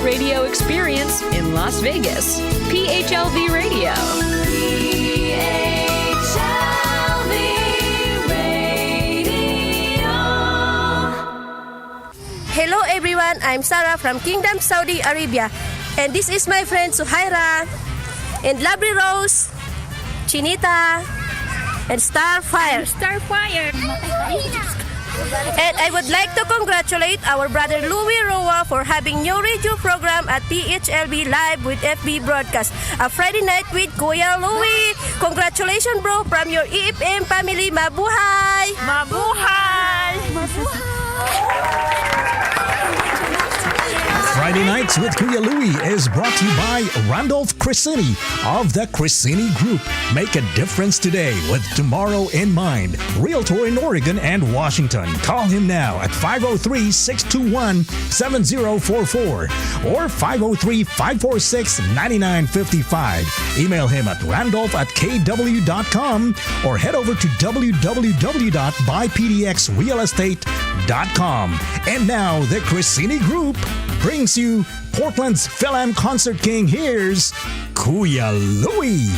radio experience in Las Vegas. PHLV Radio. PHLV Radio. Hello everyone, I'm Sarah from Kingdom, Saudi Arabia. And this is my friend Suhaira, and Lovely Rose, Chinita, and Starfire. And I would like to congratulate our brother Louie Roa for having new radio program at PHLB Live with FB Broadcast. A Friday night with Kuya Louie. Congratulations bro from your EFM family. Mabuhay! Mabuhay! Friday Nights with Kuya Louie is brought to you by Randolph Crescini of the Crescini Group. Make a difference today with tomorrow in mind. Realtor in Oregon and Washington. Call him now at 503-621-7044 or 503-546-9955. Email him at randolph@kw.com or head over to www.buypdxrealestate.com. And now the Crescini Group brings you Portland's Phil-Am Concert King. Here's Kuya Louie.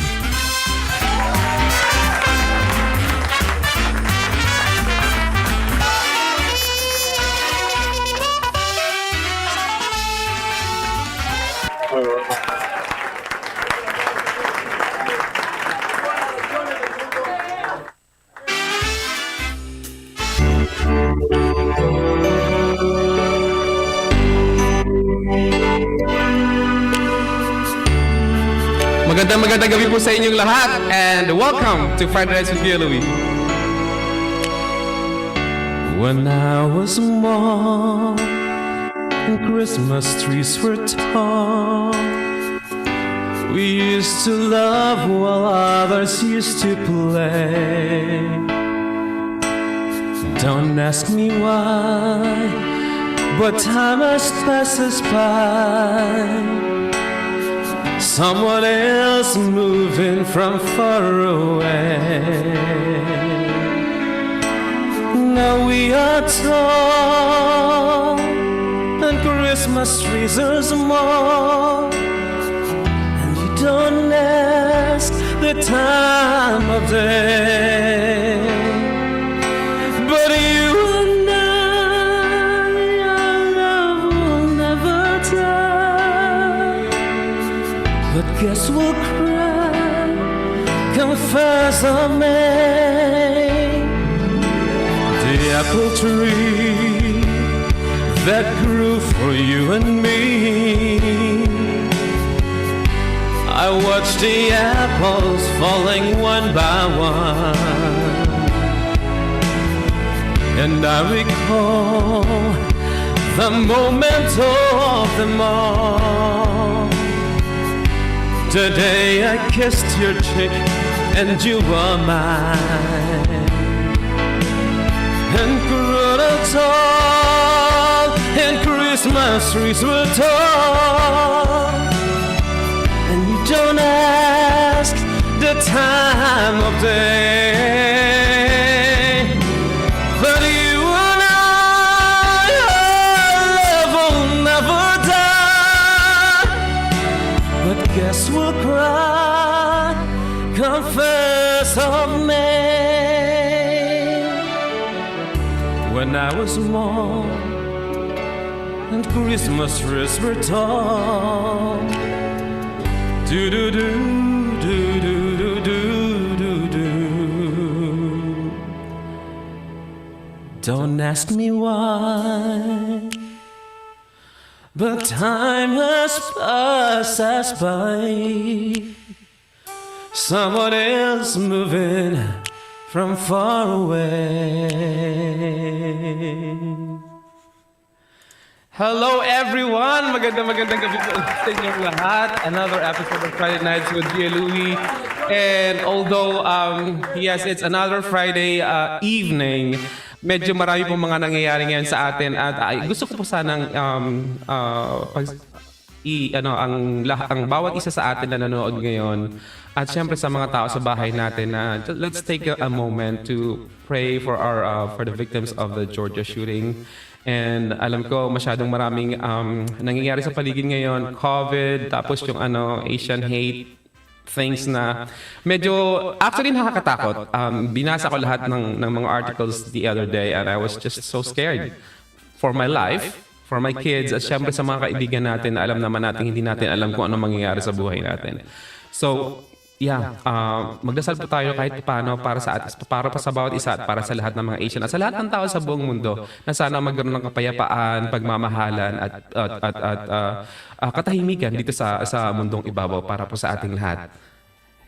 Magandang gabi po sa inyong lahat and welcome to Friday Nights with Kuya Louie. When I was small and Christmas trees were tall, we used to love while others used to play. Don't ask me why, but time has passed us by. Someone else moving from far away. Now we are tall and Christmas trees are small, and you don't ask the time of day. But you and I, our love will never die. But guess we'll cry come first of May. The apple tree that grew for you and me, I watched the apples falling one by one, and I recall the moment of them all. The day I kissed your cheek and you were mine, and grew tall and Christmas trees were tall, and you don't ask the time of day. But you and I, our love will never die. But guess we'll cry come first of May. When I was small and Christmas trees were tall, do do do do do do do do. Don't ask me why, but time has passed us by. Someone else moving from far away. Hello everyone! Magandang gabi po sa inyong lahat. Another episode of Friday Nights with Kuya Louie. And although, yes, it's another Friday evening, medyo marami pong mga nangyayari ngayon sa atin. At gusto ko po sanang ang bawat isa sa atin na nanonood ngayon, at syempre sa mga tao sa bahay natin, na let's take a moment to pray for the victims of the Georgia shooting. And alam ko masyadong maraming nangyayari sa paligid ngayon, COVID, tapos yung Asian hate things na medyo actually nakakatakot. Binasa ko lahat ng mga articles the other day and I was just so scared for my life, for my kids, at syempre sa mga kaibigan natin na alam naman natin hindi natin alam kung ano mangyayari sa buhay natin. So, yeah, magdasal po tayo kahit paano para sa bawat isa at para sa lahat ng mga Asian at sa lahat ng tao sa buong mundo na sana magkaroon ng kapayapaan, pagmamahalan at katahimikan dito sa mundong ibabaw para po sa ating lahat.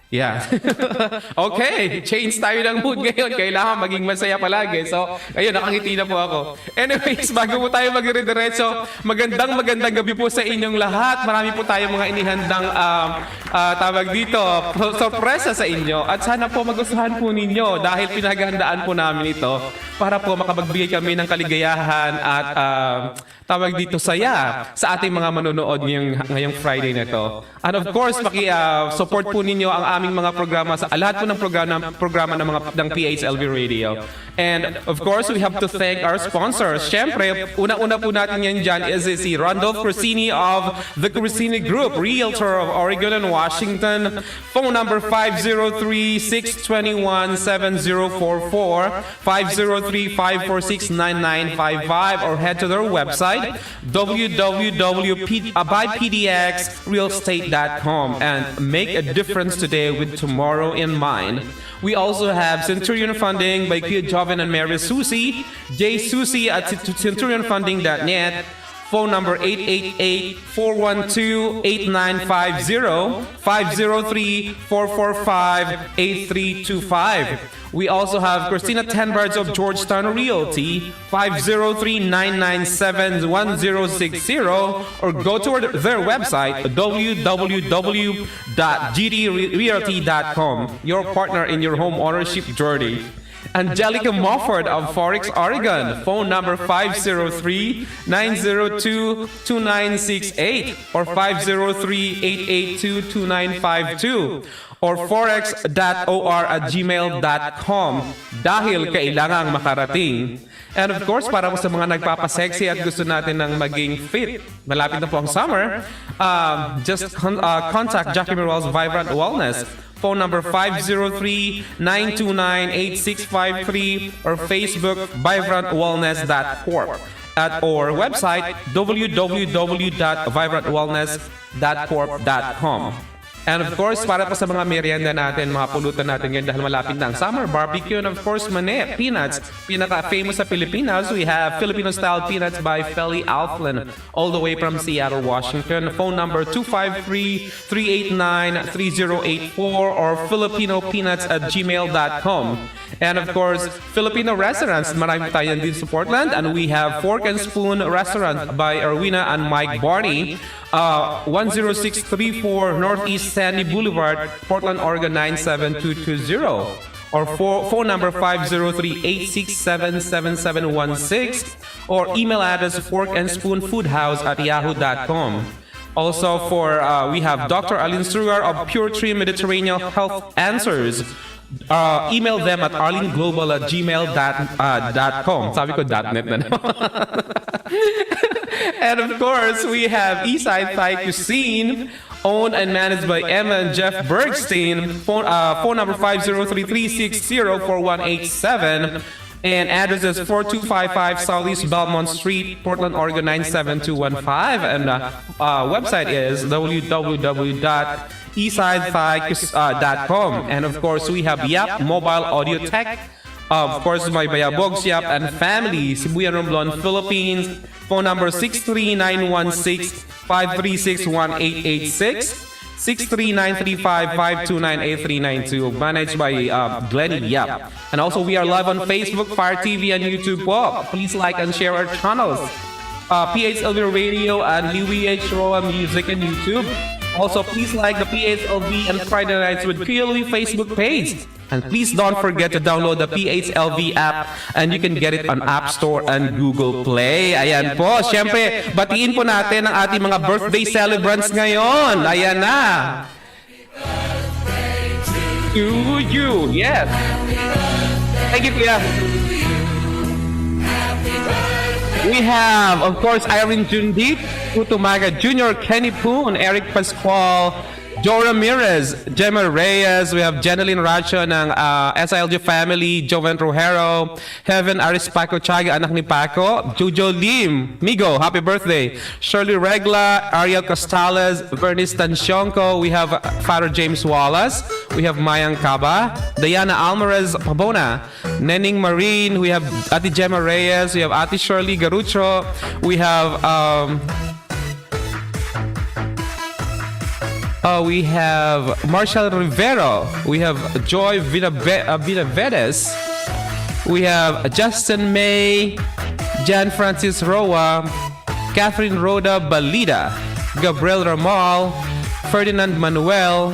Yeah. Okay, change tayo ng mood ngayon. Kailangan maging masaya palagi. So, ayun, nakangiti na po ako. Anyways, bago po tayo magre-diretso, magandang gabi po sa inyong lahat. Marami po tayong mga inihandang tawag dito, sorpresa sa inyo. At sana po magustuhan po ninyo dahil pinaghandaan po namin ito para po makapagbigay kami ng kaligayahan at tawag dito saya sa ating mga manonood ngayong Friday na ito. And of course, support po ninyo ang aming mga programa sa lahat po ng programa ng PHLV Radio. And of course, we have to thank our sponsors. Syempre, una-una po natin yan dyan is si Randolph Crisini of the Crisini Group, Realtor of Oregon and Washington. Phone number 503-621-7044, 503-546-9955, or head to their website, www.bypdxrealestate.com, and make a difference today with tomorrow in mind. We also have Centurion Funding by Kuya Joven and Mary Susie, J. Susie at centurionfunding.net. Phone number 888-412-8950, 503-445-8325. We also have Christina Tenbards of Georgetown Realty, 503-997-1060, or go to their website, www.gdrealty.com, your partner in your home ownership journey. Angelica Mofford of Forex, Oregon. Phone number 503-902-2968 or 503-882-2952 or forex.or@gmail.com dahil kailangang makarating. And of course, para po sa mga nagpapasexy at gusto natin ng maging fit, malapit na po ang summer, just contact Jackie Merwell's Vibrant Wellness. Phone number 503-929-8653 or Facebook vibrantwellness.corp or website www.vibrantwellness.corp.com. And of course, para pa sa mga merienda natin, mga pulutan natin ngayon dahil malapit na ang summer barbecue, and of course, mani, peanuts. Pinaka-famous sa Pilipinas, we have Filipino-style peanuts by Feli Alflin, all the way from Seattle, Washington. Phone number 253-389-3084 or filipinopeanuts@gmail.com. And of course, Filipino restaurants, marami tayo dito sa Portland, and we have Fork and Spoon Restaurant by Erwina and Mike Barney, 10634 Northeast Sandy Boulevard, Portland, Oregon 97220, or phone number 503-867-7716, or email address forkandspoonfoodhouse@yahoo.com. Also we have Dr. Aline Strugar of Pure Tree Mediterranean Health Answers. Email them at arleneglobal@gmail.com. Sabi ko .net na naman. And of course, we have Eastside Thai Cuisine, owned and managed by Emma and Jeff Bergstein. Phone number 503-360-4187. And address is 4255 Southeast Belmont Street, Portland, Oregon 97215. And website is www.eastsidethai.com. And of course, we have Yap Mobile Audio Tech. Of course, my Bayabogs Yap and family, Sibuyan Romblon, Philippines. Phone number 63916-536-1886. 63935-529-8392, managed by Glenny Yap. And also, we are live on Facebook, Fire TV, and YouTube. Please like and share our channels. PHLV Radio and Louie H. Roa Music and YouTube. Also, please like the PHLV and Friday Nights with Kuya Louie Facebook page. And please don't forget to download the PHLV app, and you can get it on App Store and Google Play. Ayan po. Siyempre, batiin po natin ang ating mga birthday celebrants ngayon. Ayan na. To you. Yes. Thank you, Kuya. We have, of course, Irene Jundit, Utumaga Jr., Kenny Poon, Eric Pascual, Joe Ramirez, Gemma Reyes, we have Jeneline Racho ng SILG family, Joven Rojero, Heaven Arispaco Chaga, anak ni Paco, Jojo Lim, Migo, happy birthday, Shirley Regla, Ariel Costales, Bernice Tansionco, we have Father James Wallace, we have Mayang Kaba, Diana Alvarez Pabona, Nenning Marine, we have Ate Gemma Reyes, we have Ate Shirley Garucho, we have we have Marshall Rivero. We have Joy Vinavedes. We have Justin May, Jan Francis Roa, Catherine Rhoda Balida, Gabriel Ramal, Ferdinand Manuel.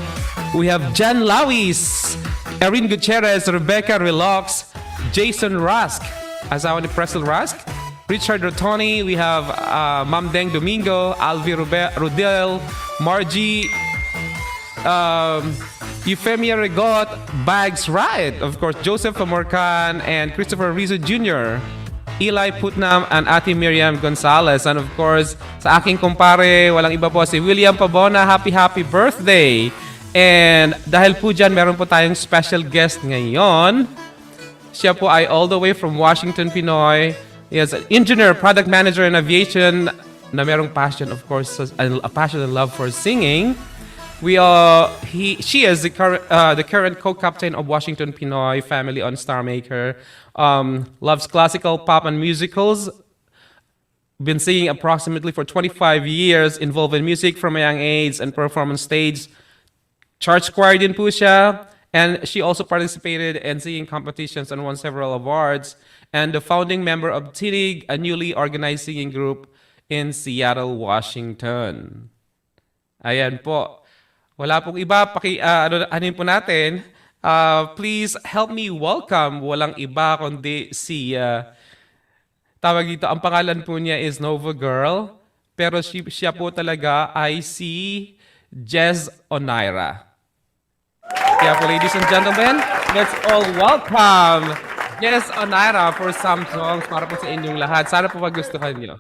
We have Jan Lawis, Erin Gutierrez, Rebecca Relax, Jason Rusk, asawa ni Presley Rusk, Richard Rotoni. We have Ma'am Deng Domingo, Alvi Rodel, Margie, Euphemia Regot, Bags Right, of course, Joseph Amorcan, and Christopher Rizzo Jr., Eli Putnam, and Ate Miriam Gonzalez. And of course, sa aking kumpare, walang iba po si William Pabona, happy birthday. And dahil po dyan, meron po tayong special guest ngayon. Siya po ay all the way from Washington, Pinoy. He is an engineer, product manager in aviation na merong passion, of course, a passion and love for singing. She is the current co-captain of Washington Pinoy family on Star Maker. Loves classical, pop, and musicals. Been singing approximately for 25 years, involved in music from a young age and performance stage. Church choir din po siya. And she also participated in singing competitions and won several awards. And the founding member of Tinig, a newly organized singing group in Seattle, Washington. Ayan po. Wala pong iba, anin po natin. Please help me welcome, walang iba kundi si, tawag dito, ang pangalan po niya is Nova Girl, pero siya po talaga ay si Jez Onaira. Kaya po, ladies and gentlemen, let's all welcome Jez Onaira for some songs para po sa inyong lahat. Sana po magustuhan niyo.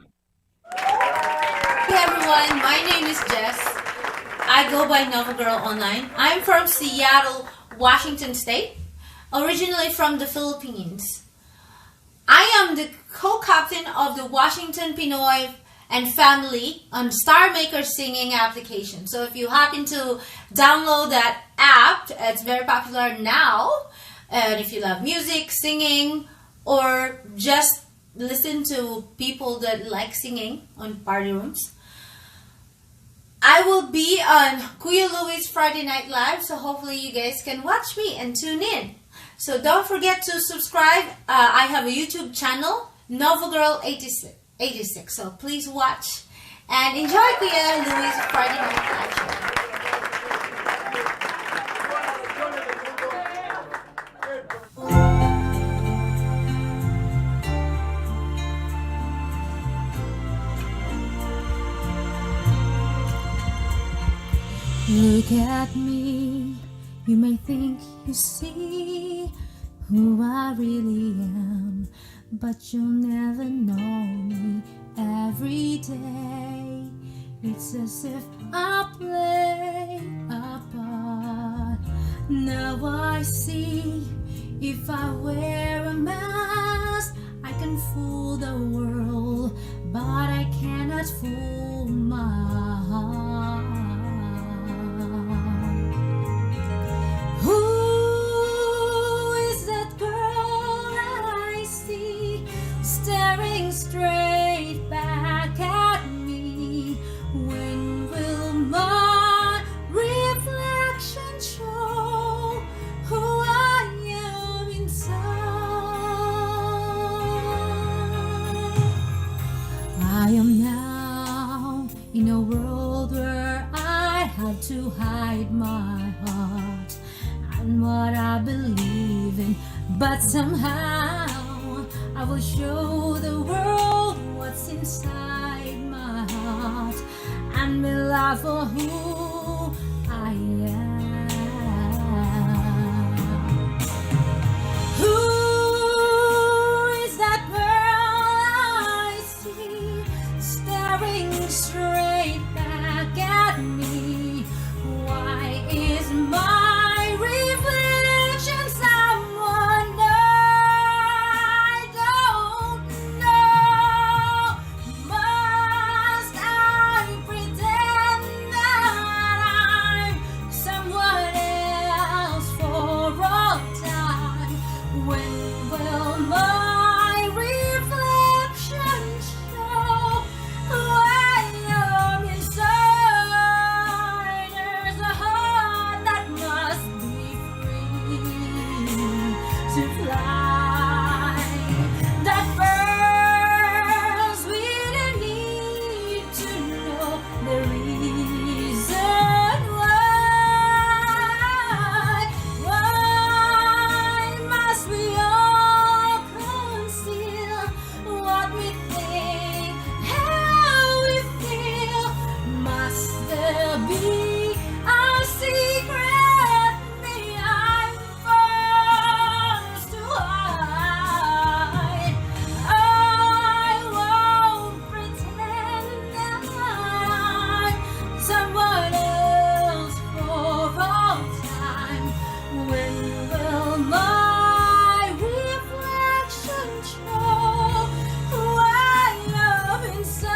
Hey everyone, my name is Jess. I go by Nova Girl Online. I'm from Seattle, Washington State, originally from the Philippines. I am the co-captain of the Washington Pinoy and family on Star Maker singing application. So if you happen to download that app, it's very popular now. And if you love music, singing, or just listen to people that like singing on party rooms, I will be on Kuya Louie's Friday Night Live, so hopefully you guys can watch me and tune in. So don't forget to subscribe. I have a YouTube channel, NovaGirl86. So please watch and enjoy Kuya Louie's Friday Night Live show. Look at me, you may think you see who I really am, but you'll never know me every day. It's as if I play a part. Now I see, if I wear a mask, I can fool the world, but I cannot fool my heart. Who is that girl I see staring straight back at me? When will my reflection show who I am inside? I am now in a world where I have to hide my heart and what I believe in, but somehow I will show the world what's inside my heart and will love for who I am. Who is that girl I see there be a secret me I'm forced to hide? I won't pretend that I'm someone else for all time. When will my reflection show who I am inside?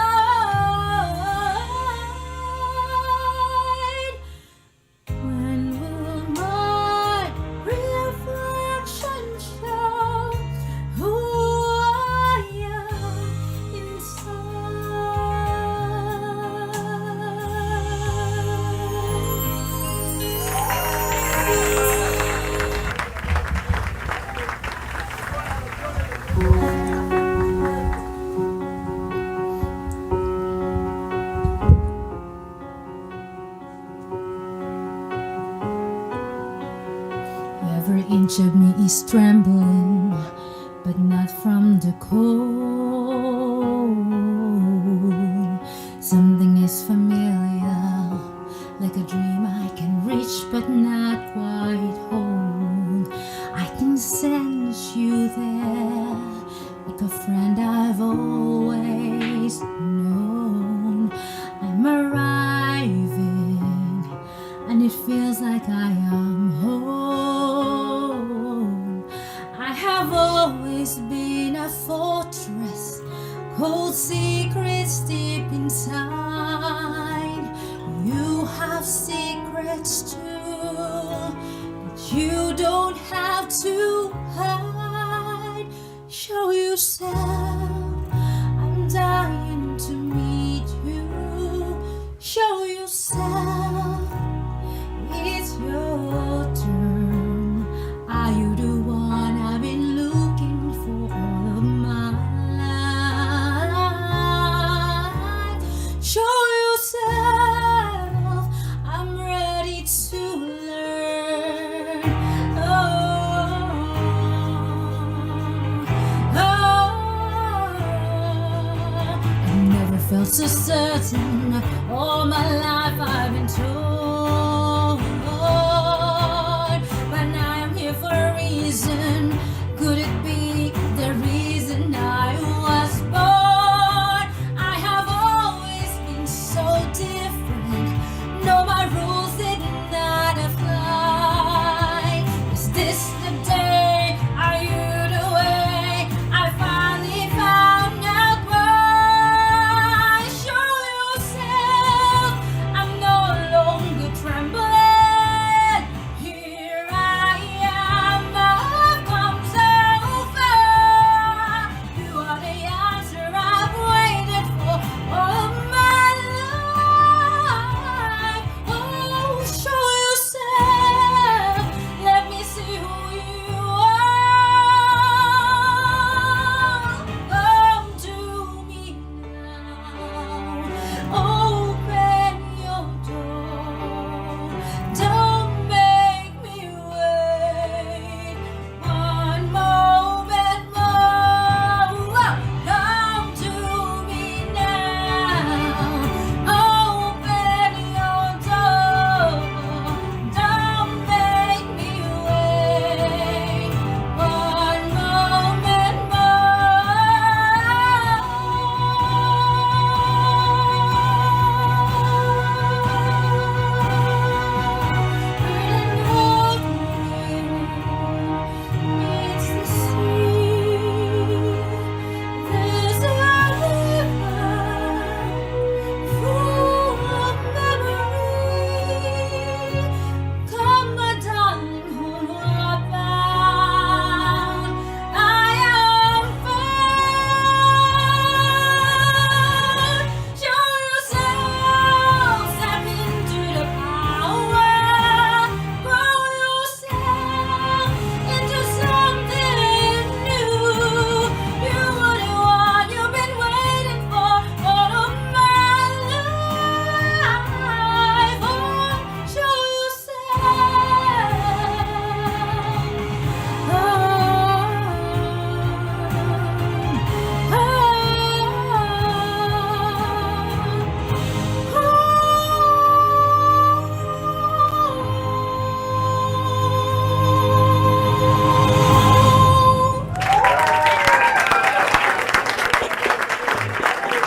When will my reflection show who I am Every inch of me is trembling, but not from the cold. Something is familiar, like a dream I can reach but not quite hold. I can sense you there, like a friend I've always known. I'm arriving, and it feels like I am home. I have always been a fortress, cold secrets deep inside. You have secrets too, but you don't have to hide. Show yourself, I'm dying to meet you. Show yourself, it's your turn. Are you the one I've been looking for all of my life? Show yourself, I'm ready to learn. I never felt so certain. All my life I've been told, but now I'm here for a reason. Could it be the reason I was born? I have always been so different. No, my rules did not apply. Is this the day? Are you the way? I finally found out why. Show yourself.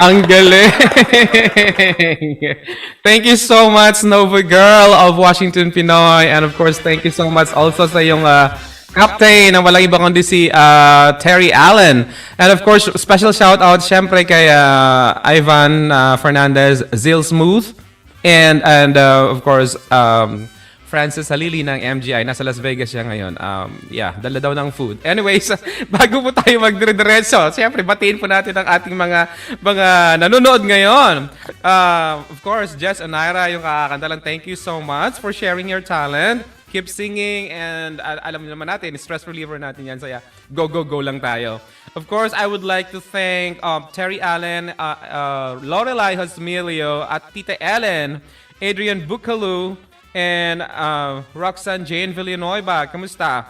Ang galing. Thank you so much, Nova Girl of Washington, Pinoy. And of course, thank you so much also sa yung captain ng walang ibang kundi si Terry Allen. And of course, special shout out syempre kay Ivan Fernandez, Zil Smooth. And of course, Francis Halili ng MGI. Nasa Las Vegas siya ngayon. Yeah, dala daw ng food. Anyways, bago po tayo magdire-diretso, siyempre, batiin po natin ang ating mga nanonood ngayon. Of course, Jess and Naira, yung kakakanta lang, thank you so much for sharing your talent. Keep singing and alam naman natin, stress reliever natin yan. So yeah, go, go, go lang tayo. Of course, I would like to thank Terry Allen, Lorelai Hosmilio, at Tita Ellen, Adrian Bukalu, and Roxanne Jane Villanueva. Kamusta?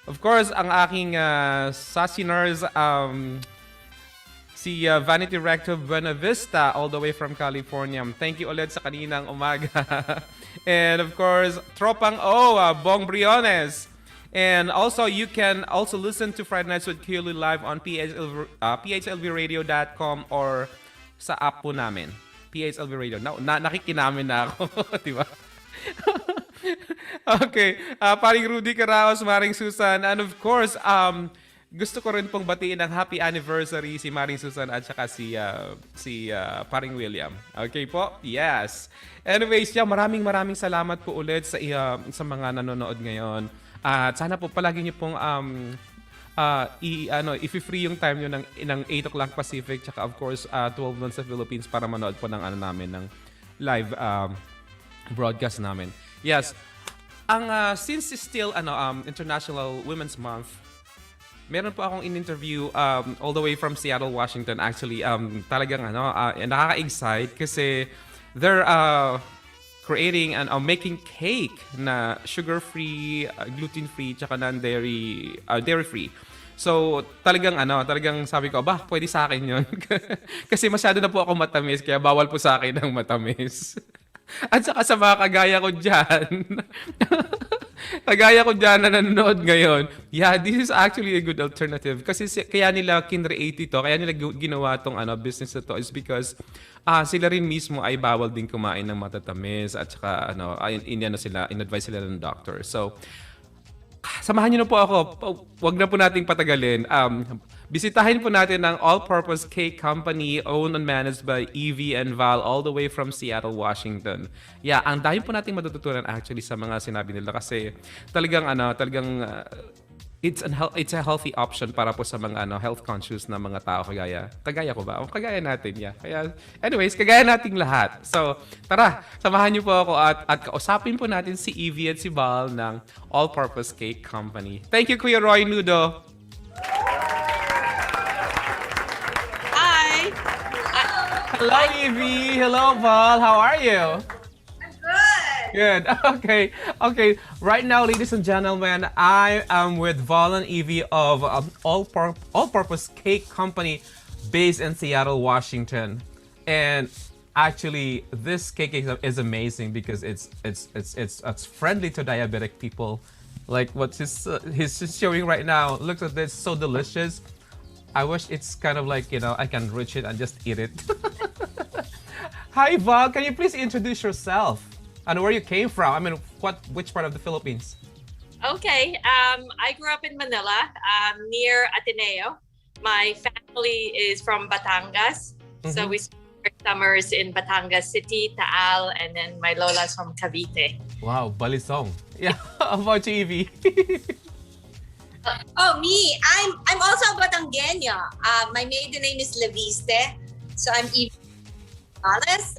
Of course, ang aking sassy nurse, si Vanity Recto Buena Vista, all the way from California. Thank you ulit sa kaninang umaga. And of course, Tropang O, Bong Briones. And also, you can also listen to Friday Nights with Kuya Louie live on phlbradio.com or sa app po namin. PHLV Radio. Nakikinamin na ako. Diba? Okay. Paring Rudy Caraos, Maring Susan, and of course, gusto ko rin pong batiin ng happy anniversary si Maring Susan at saka si Paring William. Okay po? Yes. Anyways, yeah, maraming salamat po ulit sa mga nanonood ngayon. At sana po palagi niyo pong i-free yung time nyo ng 8 o'clock Pacific tsaka of course 12 noon sa Philippines para manood po ng namin ng live broadcast namin. Yes. Since it's still International Women's Month, meron po akong in-interview all the way from Seattle, Washington. Actually, talagang nakaka-excite kasi they're creating and making cake na sugar-free, gluten-free, tsaka dairy-free. So, talagang sabi ko, pwede sa akin yun. Kasi masyado na po ako matamis, kaya bawal po sa akin ang matamis. At saka sa mga kagaya ko dyan na nanonood ngayon, yeah, this is actually a good alternative. Kasi kaya nila kinreate ito, kaya nila ginawa tong business na to is because sila rin mismo ay bawal din kumain ng matatamis at saka in-advise sila ng doctor. So, samahan niyo na po ako. Wag na po nating patagalin. Bisitahin po natin ang all-purpose cake company owned and managed by Evie and Val all the way from Seattle, Washington. Yeah, ang dami po nating matututunan actually sa mga sinabi nila kasi talagang it's a healthy option para po sa mga health conscious na mga tao kagaya ko ba? O kagaya natin, yeah. Kaya anyways, kagaya nating lahat. So, tara, samahan niyo po ako at kausapin po natin si Evie at si Val ng All-Purpose Cake Company. Thank you, Kuya Roy Nudo. Hi. Hello, Evie. Hello, Val. How are you? Good. Good. Okay. Right now, ladies and gentlemen, I am with Val and Evie of All-Purpose Cake Company based in Seattle, Washington. And actually, this cake is amazing because it's friendly to diabetic people. Like what he's showing right now. Look at this, so delicious. I wish it's kind of like, I can reach it and just eat it. Hi, Val. Can you please introduce yourself? And where you came from? I mean, which part of the Philippines? Okay. I grew up in Manila, near Ateneo. My family is from Batangas. Mm-hmm. So we spent our summers in Batangas City, Taal, and then my lola's from Cavite. Wow, Balisong. Yeah. How about you, Evie? Me. I'm also a Batangueña. My maiden name is Leviste. So I'm Evie Gonzalez.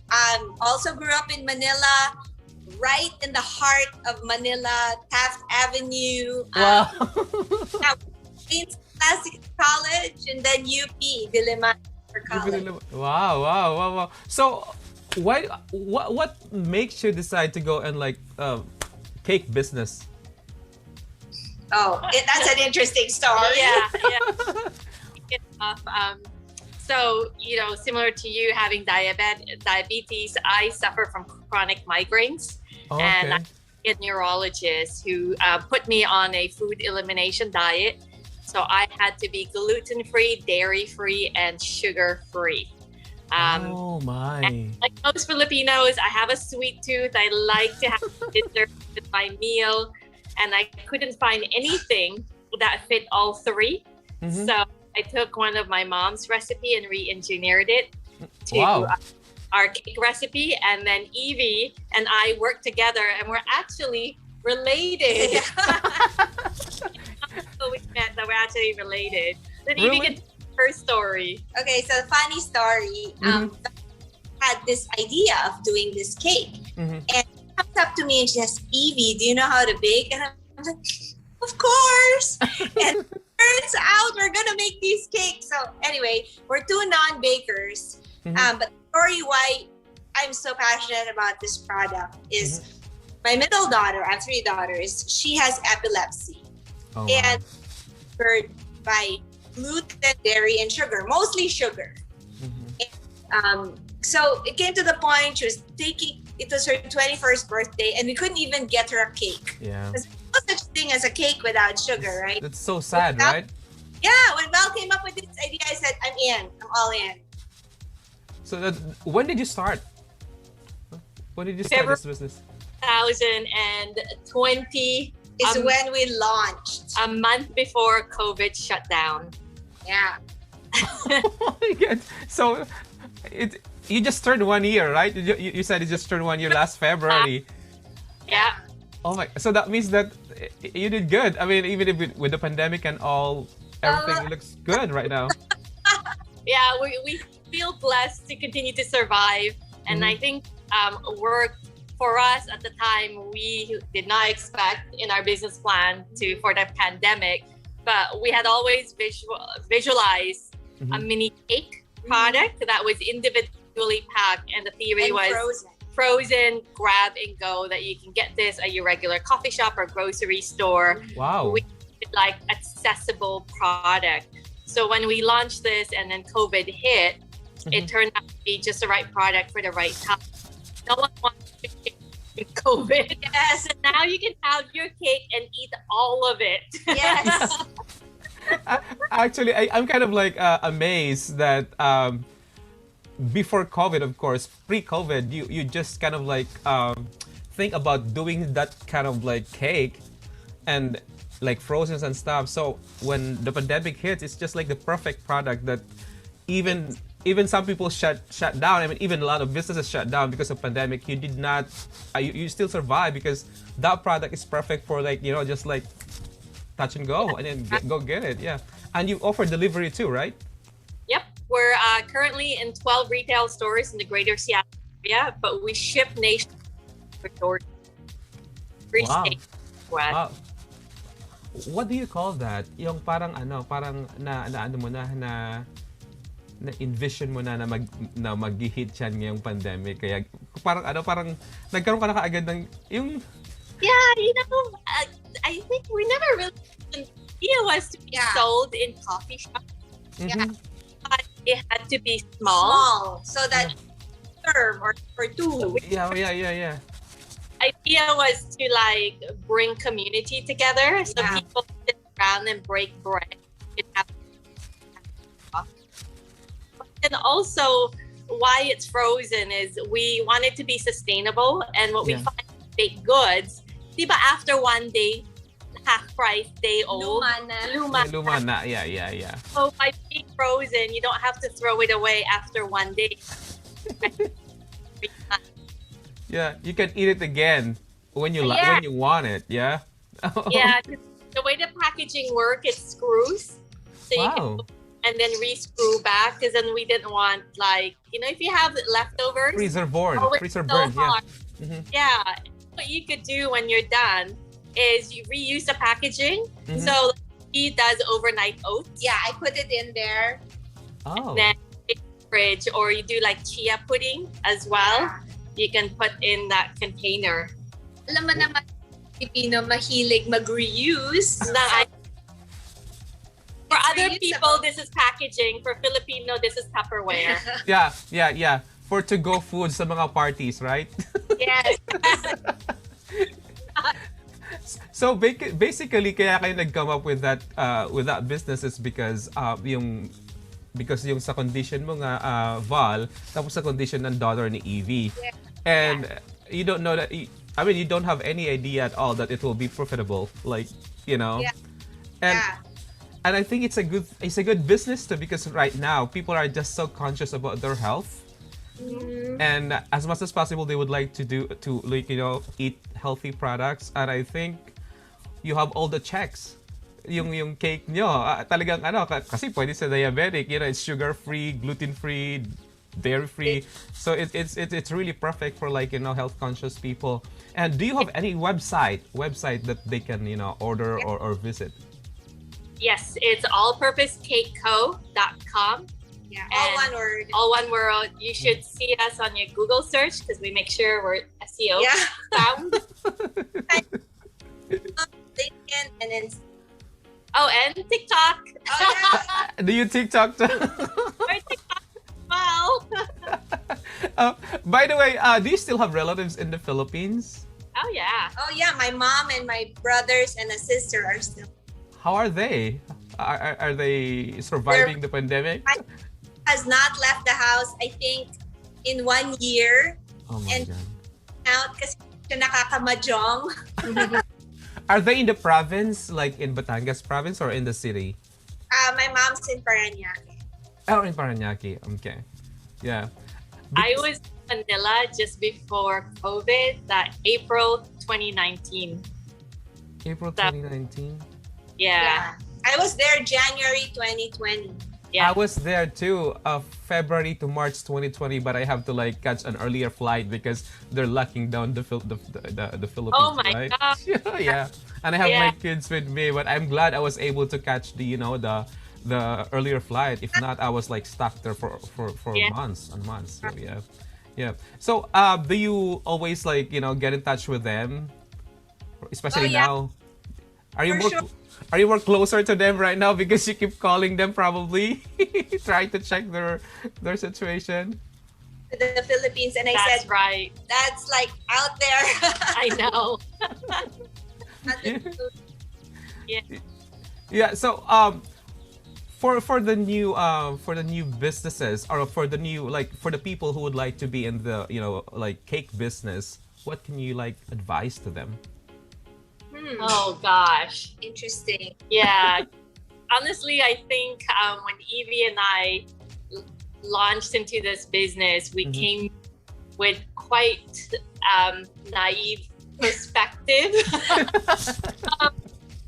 Also grew up in Manila, right in the heart of Manila, Taft Avenue. Wow. Queens Classic College, and then UP, Diliman for college. Wow. So, what makes you decide to go and cake business? That's an interesting story. Yeah. So, similar to you having diabetes, I suffer from chronic migraines. Okay. And I had a neurologist who put me on a food elimination diet. So I had to be gluten-free, dairy-free, and sugar-free. Oh my. Like most Filipinos, I have a sweet tooth. I like to have dessert with my meal, and I couldn't find anything that fit all three. So I took one of my mom's recipe and re-engineered it to our cake recipe, and then Evie and I worked together, and we're actually related. So we met that we're actually related. Then Evie can tell her story. Okay, so funny story. Had this idea of doing this cake, and she comes up to me and she says, "Evie, do you know how to bake?" And I'm like, "Of course!" And turns out we're gonna make these cakes. So anyway, we're two non-bakers. But the story why I'm so passionate about this product is my middle daughter, I have 3 daughters, she has epilepsy. And cured by gluten, dairy, and sugar, mostly sugar. And, so it came to the point she was it was her 21st birthday, and we couldn't even get her a cake. There's no such thing as a cake without sugar, right? That's so sad, right? Yeah, when Val came up with this idea, I said, I'm all in. So when did you start? When did you start this business? 2020 is when we launched. A month before COVID shut down. Yeah. Oh my God. So you just turned 1 year, right? You said you just turned 1 year last February. Yeah. Oh my. So that means that you did good. I mean, even if with the pandemic and all, everything looks good right now. Yeah, we feel blessed to continue to survive. And I think work for us at the time, we did not expect in our business plan for the pandemic, but we had always visualized a mini cake product that was individually packed, and the theory and was frozen, grab and go, that you can get this at your regular coffee shop or grocery store. Wow. We did like accessible product. So when we launched this and then COVID hit, it turned out to be just the right product for the right time. No one wants to cake in COVID. Yes. So now you can have your cake and eat all of it. Yes. Actually, I'm kind of like amazed that before COVID, of course, pre-COVID, you just kind of like think about doing that kind of like cake and like frozen and stuff. So when the pandemic hits, it's just like the perfect product that even some people shut down. I mean, even a lot of businesses shut down because of pandemic. You did not, you still survive because that product is perfect for like, you know, just like touch and go and then go get it. Yeah. And you offer delivery too, right? Yep. We're currently in 12 retail stores in the greater Seattle area, but we ship nationwide. Wow. State. Wow. What do you call that? Yung parang parang na envision mo na mag-hit yan ngayong pandemic. Kaya parang nagkaroon ka na kaagad ng yung... Yeah, you know, I think we never really... The idea was to be sold in coffee shops. Yeah. But it had to be small. So that serve or for 2. Yeah. Idea was to like bring community together, so people sit around and break bread. And also, why it's frozen is we want it to be sustainable, and what we find with baked goods, diba after 1 day, half price day old. Luma na. Yeah. So by being frozen, you don't have to throw it away after 1 day. Yeah, you can eat it again when you when you want it. Yeah. Yeah, the way the packaging works, it screws. So you can and then re-screw back, because then we didn't want, like, you know, if you have leftovers, freezer burned. Yeah. What you could do when you're done is you reuse the packaging. So he does overnight oats. Yeah, I put it in there. Oh. And then in the fridge, or you do like chia pudding as well. You can put in that container. Alam mo naman, Pilipino mahilig mag-reuse. For other people, this is packaging. For Filipino, this is Tupperware. Yeah. For to-go food sa mga parties, right? Yes. So basically, kaya kayo nag-come up with that business is because yung because yung sa condition mo nga Val, tapos sa condition ng daughter ni Evie. And you don't know that I mean you don't have any idea at all that it will be profitable, like, you know. Yeah. And Yeah. and I think it's a good business too, because right now people are just so conscious about their health. And as much as possible they would like to like, you know, eat healthy products, and I think you have all the checks. Yung cake nyo, talagang ano, kasi pwede sa diabetic, you know, it's sugar free, gluten free, dairy free. So it's really perfect for, like, you know, health conscious people. And do you have any website that they can, you know, order or visit? Yes, it's allpurposecakeco.com. Yeah. And All one word. All one word. You should see us on your Google search because we make sure we're SEO Yeah. sound. LinkedIn and then And TikTok. Do you TikTok too? Or TikTok as well. By the way, do you still have relatives in the Philippines? Oh yeah. oh yeah, my mom and my brothers and a sister are still. How are they? Are they surviving the pandemic? Has not left the house, I think, in 1 year. Oh my And- God. Out kasi siya nakakamajong. Are they in the province, like in Batangas province, or in the city? My mom's in Parañaque. Oh, in Parañaque. Okay. Yeah. I was in Manila just before COVID, that April 2019. April 2019. Yeah. I was there January 2020. I was there too, February to March 2020, but I have to, like, catch an earlier flight because they're locking down the Philippines. Oh my right? God. Yeah. And I have Yeah. my kids with me, but I'm glad I was able to catch the, you know, the earlier flight. If not, I was, like, stuck there for Yeah. months and months. So yeah. Yeah. So do you always, like, you know, get in touch with them, especially Oh, yeah. now? Are you For more sure. Are you more closer to them right now because you keep calling them, probably trying to check their situation? To the Philippines, and I That's said, right. that's like out there. I know. Yeah. Yeah. So for the new businesses, or for the new, like, for the people who would like to be in the, you know, like, cake business, what can you, like, advise to them? Oh gosh. Interesting. Yeah. Honestly, I think when Evie and I launched into this business, we came with quite naive perspective.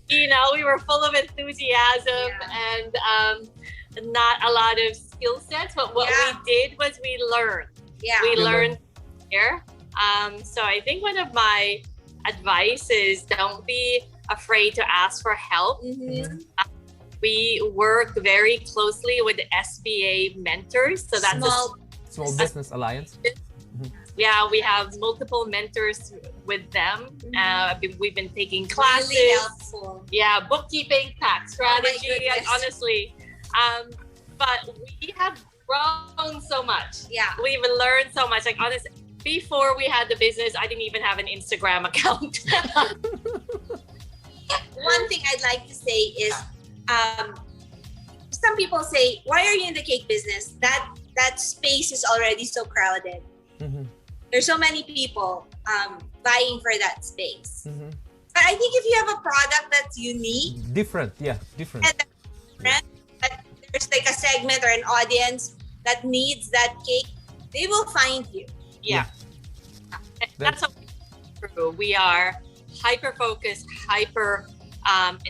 You know, we were full of enthusiasm and not a lot of skill sets. But what we did was we learned. Yeah. We learned here. So I think one of my advice is don't be afraid to ask for help. We work very closely with the SBA mentors. So that's Small Business Alliance. yeah, we have multiple mentors with them. We've been taking classes. really helpful. Yeah, bookkeeping, tax strategy, goodness. and honestly. But we have grown so much. Yeah. We've learned so much. Like, honestly, before we had the business, I didn't even have an Instagram account. One thing I'd like to say is, some people say, "Why are you in the cake business? That space is already so crowded. There's so many people vying for that space." But I think if you have a product that's unique, Different. and that there's like a segment or an audience that needs that cake, they will find you. Yeah. That's what we're true. We are hyper focused, hyper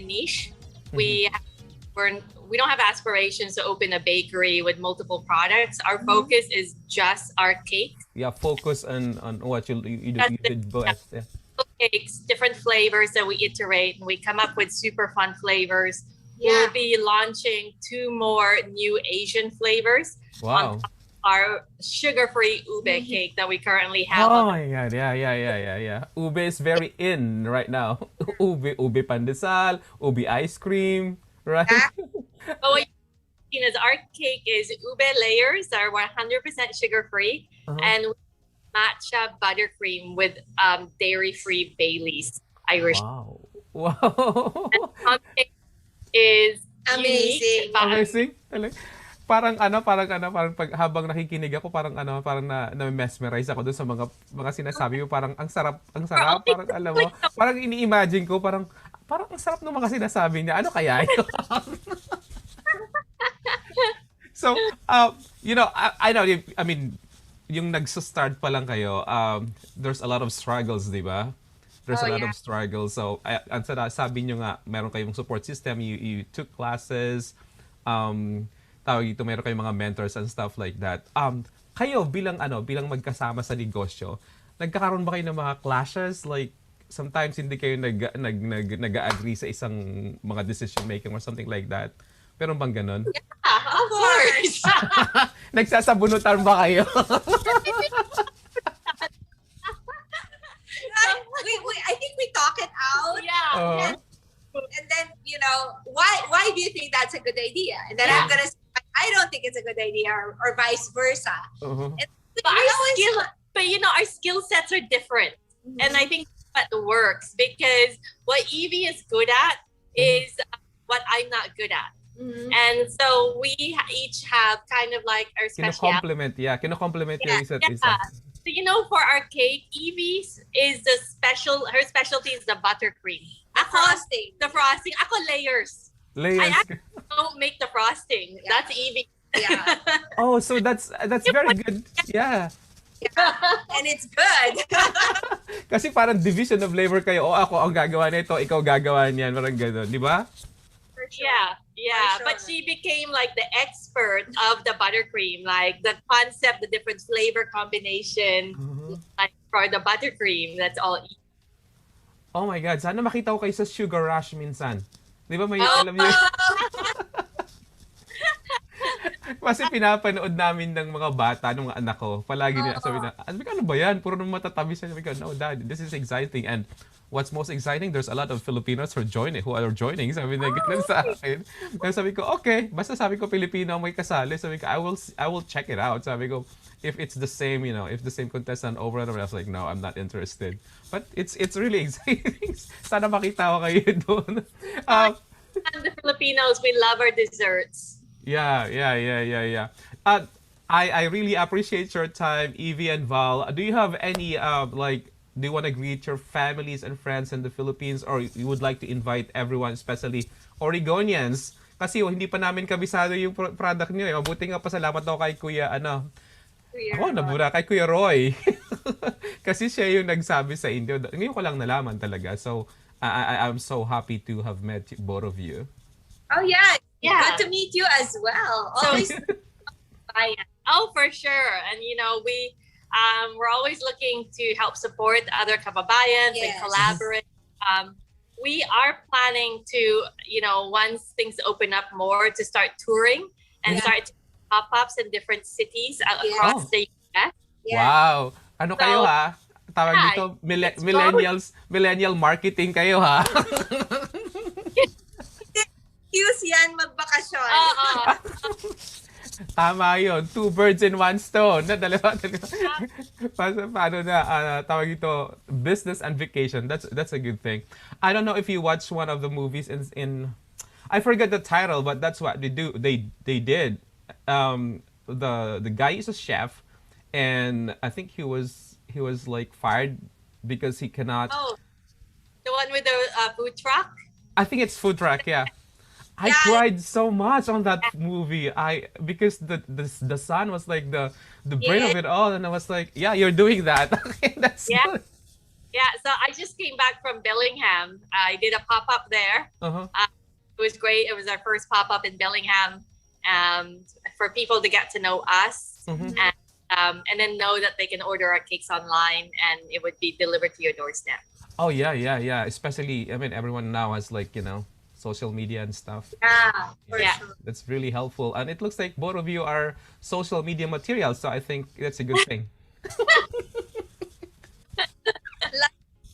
niche. We don't have aspirations to open a bakery with multiple products. Our focus is just our cake. Yeah. Focus on what you That's did best. Yeah. Cakes, different flavors that we iterate, and we come up with super fun flavors. Yeah. We'll be launching 2 more new Asian flavors Wow. on top of our sugar-free ube cake that we currently have. Oh my God! Yeah. Ube is very in right now. Ube pandesal, ube ice cream, right? But what you've seen is our cake is ube layers that are 100% sugar-free, and matcha buttercream with dairy-free Bailey's Irish. Wow. And cake is Amazing. unique, but Amazing. parang pag habang nakikinig ako, parang na-mesmerize ako doon sa mga sinasabi mo, parang ang sarap, parang alam mo, parang ini-imagine ko, parang ang sarap ng mga sinasabi niya. Ano kaya yun? So, I know, I mean, yung nagsa-start pa lang kayo, there's a lot of struggles, di ba? There's a lot of struggles. So, sabi nyo nga, meron kayong support system, you took classes, tawag ito, meron kayong mga mentors and stuff like that. Kayo, bilang magkasama sa negosyo, nagkakaroon ba kayo ng mga clashes? Like, sometimes hindi kayo nag-agree sa isang mga decision making or something like that. Pero bang ganun? Yeah, of course. Nagsasabunutan ba kayo? I think we talk it out. Yeah. And then, why do you think that's a good idea? And then I'm gonna say, I don't think it's a good idea, or vice versa. Uh-huh. And Our skill sets are different, and I think that works because what Evie is good at is what I'm not good at. And so we each have kind of like our specialty. Kino-complement yung isa't isa. So for our cake, Evie's is her specialty is the buttercream. The frosting. Ako layers. I actually don't make the frosting. Yeah. That's Evie. Yeah. Oh, so that's very good. Yeah. And it's good. Kasi parang division of labor kayo. O ako ang gagawa nito, ikaw gagawa niyan, parang gano'n, di ba? Sure. Yeah. Sure. But she became like the expert of the buttercream, like the concept, the different flavor combination, like for the buttercream. That's all. Oh my God, sana makita ko kayo sa Sugar Rush minsan. Di ba may alam niyo? Kasi pinapanood namin ng mga bata, ng mga anak ko. Palagi nila sabi na, ano ba yan? Puro nang matatabi siya. Sabi ko, no, Dad, this is exciting. And what's most exciting, there's a lot of Filipinos who are joining. Sabi na ganun sa akin. Kaya sabi ko, okay. Basta sabi ko, Filipino may kasali. Sabi ko, I will check it out. Sabi ko, if it's the same, if the same contestant over and over, I was like, no, I'm not interested. But it's really exciting. Sana makita ko kayo doon. And the Filipinos, we love our desserts. Yeah. I really appreciate your time, Evie and Val. Do you have any do you want to greet your families and friends in the Philippines, or you would like to invite everyone, especially Oregonians? Kasi hindi pa namin kabisado yung product niyo. Mabuti nga pasalamat ako kay Kuya kay Kuya Roy. Kasi siya yung nagsabi sa inyo. Ngayon ko lang nalaman talaga. So I'm so happy to have met both of you. Oh yeah. Yeah. Good to meet you as well. Always. Oh, for sure. And we're always looking to help support other kababayans and collaborate. We are planning to, once things open up more, to start touring and start pop-ups in different cities across the US. Yeah. Wow. Ano kayo ha? Tawag dito, millennial marketing kayo ha? Excuse yan, magbakasyon. Tama yun. 2 birds in 1 stone. Dalawa. Paano na, tawag ito, business and vacation. That's a good thing. I don't know if you watched one of the movies in I forget the title, but that's what they do. They did. The guy is a chef, and I think he was like fired because he cannot. Oh, the one with the food truck? I think it's food truck, yeah. I cried so much on that movie. Because the son was like the brain of it all, and I was like, yeah, you're doing that. Okay, that's good. Yeah. So I just came back from Bellingham. I did a pop up there. It was great. It was our first pop up in Bellingham, for people to get to know us, and then know that they can order our cakes online, and it would be delivered to your doorstep. Oh yeah. Especially, I mean, everyone now has social media and stuff. Sure. That's really helpful. And it looks like both of you are social media material, so I think that's a good thing.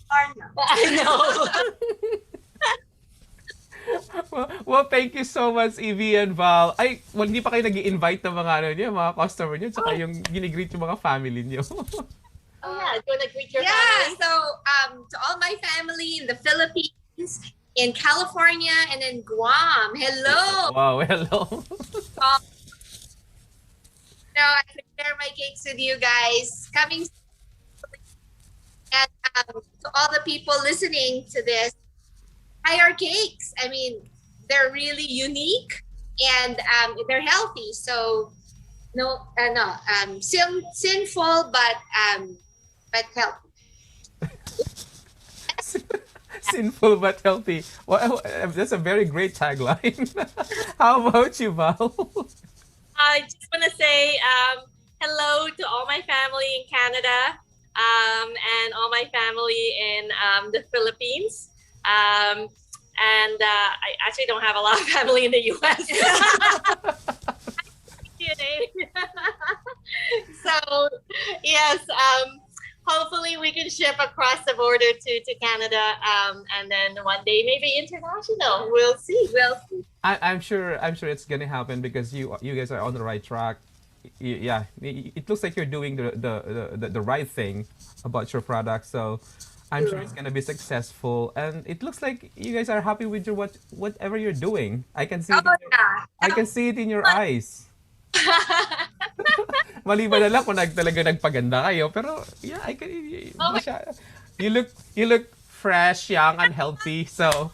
I know. Well, thank you so much, Evie and Val. Hindi pa kayo nag-i-invite ng mga customer niyo, tsaka yung gini-greet yung mga family niyo. Oh yeah, do you want to greet your family? So to all my family in the Philippines, in California, and in Guam. Hello. Wow, hello. I can share my cakes with you guys. Coming soon. And to all the people listening to this, try our cakes. I mean, they're really unique and they're healthy. So sinful but healthy. Sinful but healthy. Well, that's a very great tagline. How about you, Val? I just want to say hello to all my family in Canada and all my family in the Philippines. And I actually don't have a lot of family in the U.S. So, yes, hopefully we can ship across the border to Canada and then one day maybe international. We'll see. I'm sure it's gonna happen because you guys are on the right track. Yeah, it looks like you're doing the right thing about your product. So I'm sure it's gonna be successful, and it looks like you guys are happy with whatever you're doing. I can see I can see it in your eyes. Maliban na lang kung talaga nagpaganda kayo, pero yeah, I can. You look fresh, young, and healthy. So.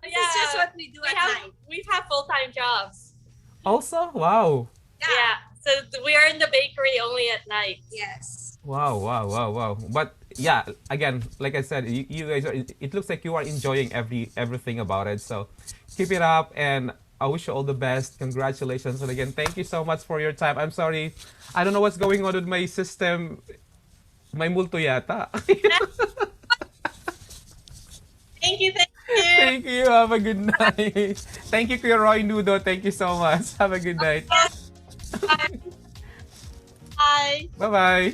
This is just what we do at night. We have full-time jobs. Also, wow. Yeah. So we are in the bakery only at night. Yes. Wow. But yeah, again, like I said, you guys are. It looks like you are enjoying everything about it. So keep it up, and I wish you all the best. Congratulations, and again, thank you so much for your time. I'm sorry, I don't know what's going on with my system. May multo yata. Thank you. Thank you. Have a good night. Thank you, Kuya Roy Nudo. Thank you so much. Have a good night. Bye. Bye-bye.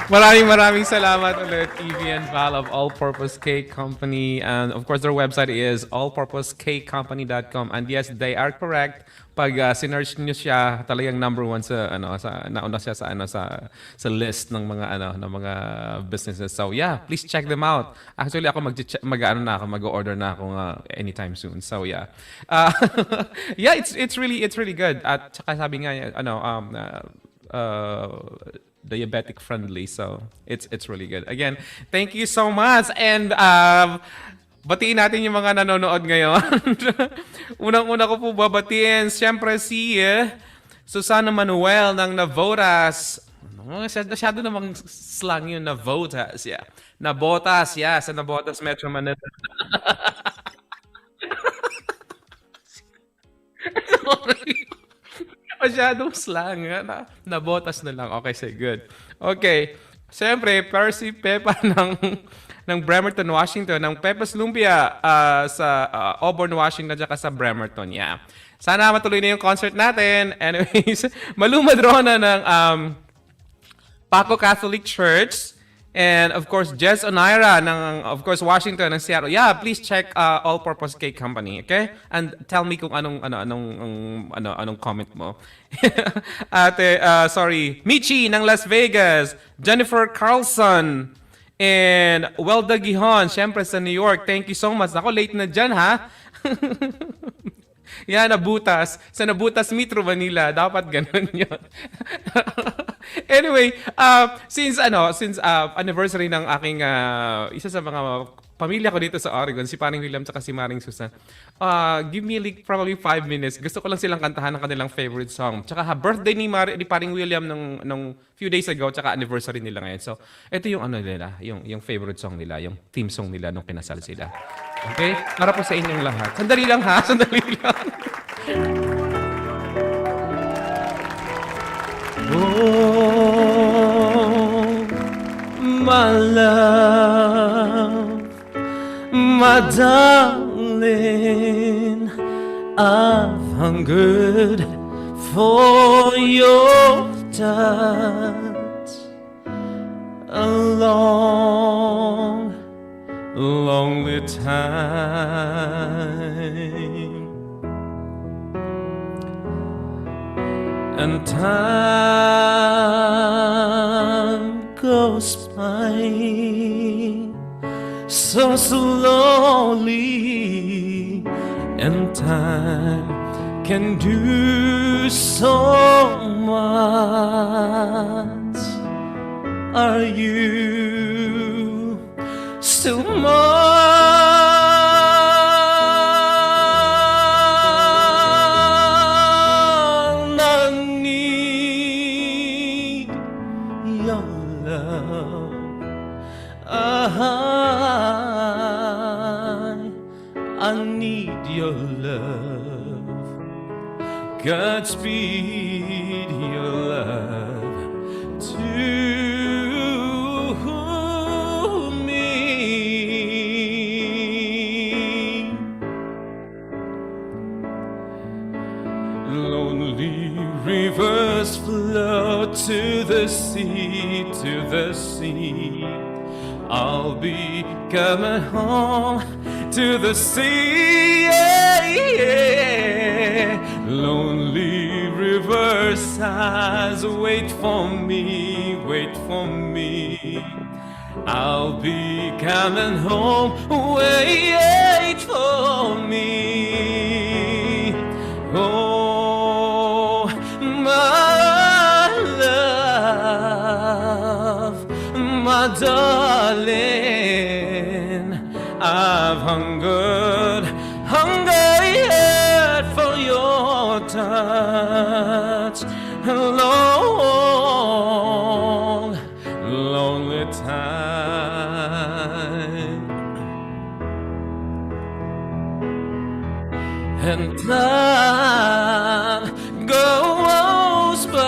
Maraming salamat ulit, Evie and Val of All Purpose Cake Company. And of course, their website is allpurposecakecompany.com. And yes, they are correct. Pag sinearch niyo siya, talagang number one sa nauna siya sa list ng mga businesses. So yeah, please check them out. Actually ako mag-order na ako anytime soon. So yeah. Yeah, it's really good. At saka sabi nga diabetic friendly, so it's really good. Again, thank you so much, and batiin natin yung mga nanonood ngayon. Unang-una ko po babatiin siyempre si Susana Manuel ng Navotas. Masyado namang slang yun, Navotas, yeah. Nabotas, yeah, sa Nabotas Metro Manila. Masyadong slang. Nabotas na lang. Okay, say good. Okay. Siyempre, Percy Pepa ng Bremerton, Washington. Ng Pepa's Lumpia sa Auburn, Washington, at sa Bremerton. Yeah. Sana matuloy na yung concert natin. Anyways, Maluma Drona ng Paco Catholic Church. And of course, Jess Onaira ng, of course, Washington ng Seattle. Yeah, please check All Purpose Cake Company, okay? And tell me kung anong comment mo. Michi ng Las Vegas, Jennifer Carlson, and Welda Gihon, syempre sa New York. Thank you so much. Ako, late na dyan, ha? Yan, Nabutas. Sa Nabutas Metro Manila. Dapat ganun yun. Anyway, since anniversary ng aking isa sa mga pamilya ko dito sa Oregon, si Paring William at si Maring Susan, give me like probably 5 minutes. Gusto ko lang silang kantahan ng kanilang favorite song. Tsaka birthday ni Paring William nung few days ago, tsaka anniversary nila ngayon. So, ito yung nila, yung favorite song nila, yung theme song nila nung kinasal sila. Okay? Para po sa inyong lahat. Sandali lang ha, sandali lang. Oh, my love, my darling, I've hungered for your touch a long, lonely time. And time goes by so slowly, time can do so much. Are you still mine? I need your love. I need your love. Godspeed your love to me. Lonely rivers flow to the sea, to the sea. I'll be coming home to the sea. Yeah, yeah. Lonely river sighs, wait for me, wait for me. I'll be coming home, wait for me. Oh, my love, my darling, I've hungered for your touch. Long, lonely time. And time goes by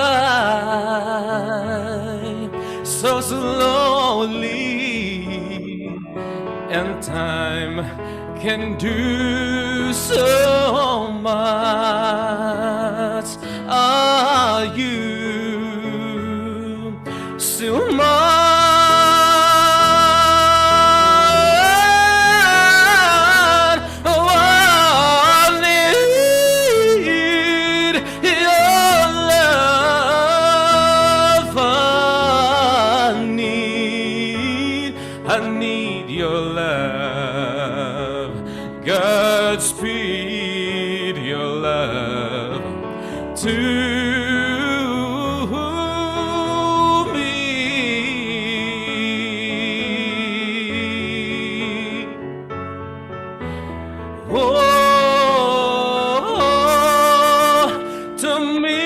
so slowly, and time can do so much. Are you still mine? Oh, I need your love. I need your love. Godspeed your love to me. Oh, to me.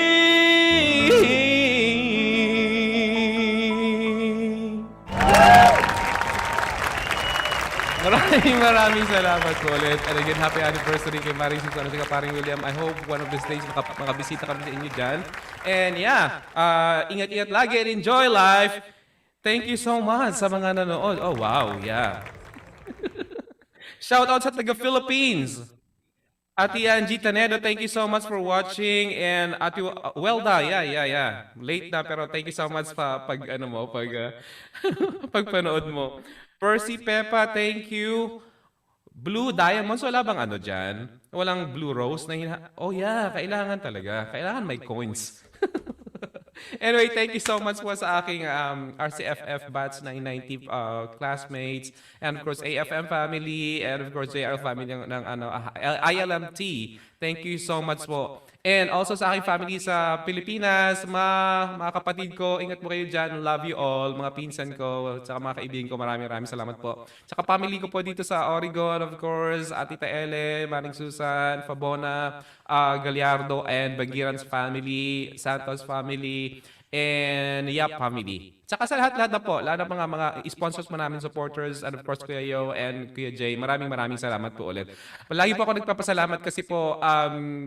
Maraming salamat po ulit. And again, happy anniversary kay Maring Susan at Paring William. I hope one of these days makabisita kami sa inyo dyan. And yeah, ingat-ingat lagi and enjoy life. Thank you so much sa mga nanood. Oh, wow, yeah. Shout out sa taga-Philippines. Ate Angie Tanedo, thank you so much for watching. And Ate Welda, yeah. Late na pero thank you so much pagpanood mo. Percy Peppa, thank you. Blue Diamonds, wala bang ano dyan? Walang Blue Rose na oh yeah, kailangan talaga. Kailangan may coins. Anyway, thank you so much po sa aking RCFF Batch 990 classmates, and of course AFM family, and of course JRL family ng ILMT. Thank you so much po. And also sa aking family sa Pilipinas, mga kapatid ko, ingat mo kayo dyan. Love you all. Mga pinsan ko, tsaka mga kaibigan ko, maraming salamat po. Tsaka family ko po dito sa Oregon, of course, Atita Ele, Maring Susan, Fabona, Gallardo, and Bagiran's family, Santos family, and Yap family. Tsaka sa lahat na po, lahat ng mga sponsors mo namin, supporters, and of course Kuya Yo and Kuya Jay, maraming salamat po ulit. Lagi po ako nagpapasalamat kasi po,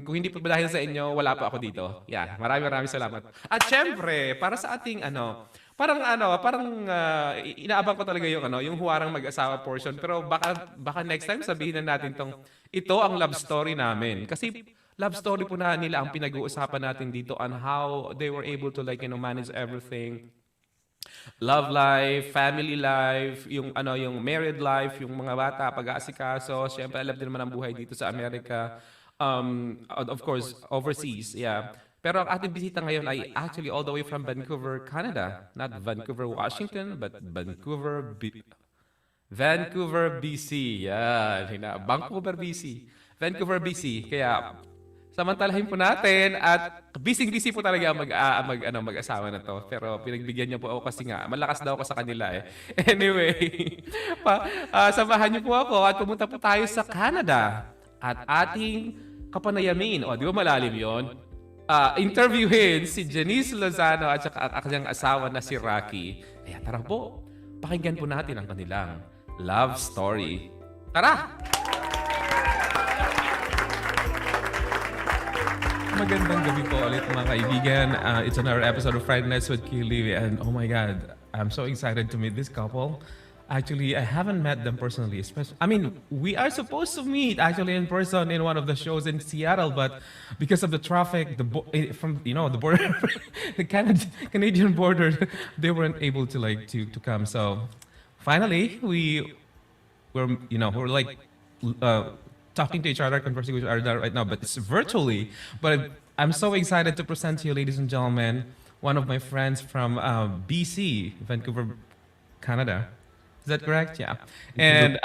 kung hindi po dahil sa inyo, wala po ako dito. Yeah, maraming salamat. At syempre, para sa ating parang inaabang ko talaga yung huwarang mag-asawa portion, pero baka next time sabihin na natin ito ang love story namin. Kasi love story po na nila ang pinag-uusapan natin dito on how they were able to manage everything. Love life, family life, yung married life, yung mga bata, pag-aasikaso. Siyempre, alam din naman ang buhay dito sa Amerika. Of course, overseas, yeah. Pero ang ating bisita ngayon ay actually all the way from Vancouver, Canada. Not Vancouver, Washington, but Vancouver, BC. Yeah, Vancouver, BC. Vancouver, BC. Kaya samantalahin po natin at busy-busy po talaga mag-asawa na to. Pero pinagbigyan niya po ako kasi nga malakas daw ako sa kanila eh. Anyway, samahan niyo po ako at pumunta po tayo sa Canada at ating kapanayamin. O, di ba malalim yon? Interviewin si Janice Lozano at saka ang kanyang asawa na si Rocky. Kaya tara po, pakinggan po natin ang kanilang love story. Tara! Magandang gabi po ulit mga kaibigan. It's another episode of Friday Nights with Kuya Louie and oh my God, I'm so excited to meet this couple. Actually, I haven't met them personally. We are supposed to meet actually in person in one of the shows in Seattle, but because of the traffic, the border, the Canadian border, they weren't able to come. So finally, we're talking to each other, conversing with each other right now, but it's virtually. But I'm so excited to present to you, ladies and gentlemen, one of my friends from BC, Vancouver, Canada. Is that correct? Yeah. And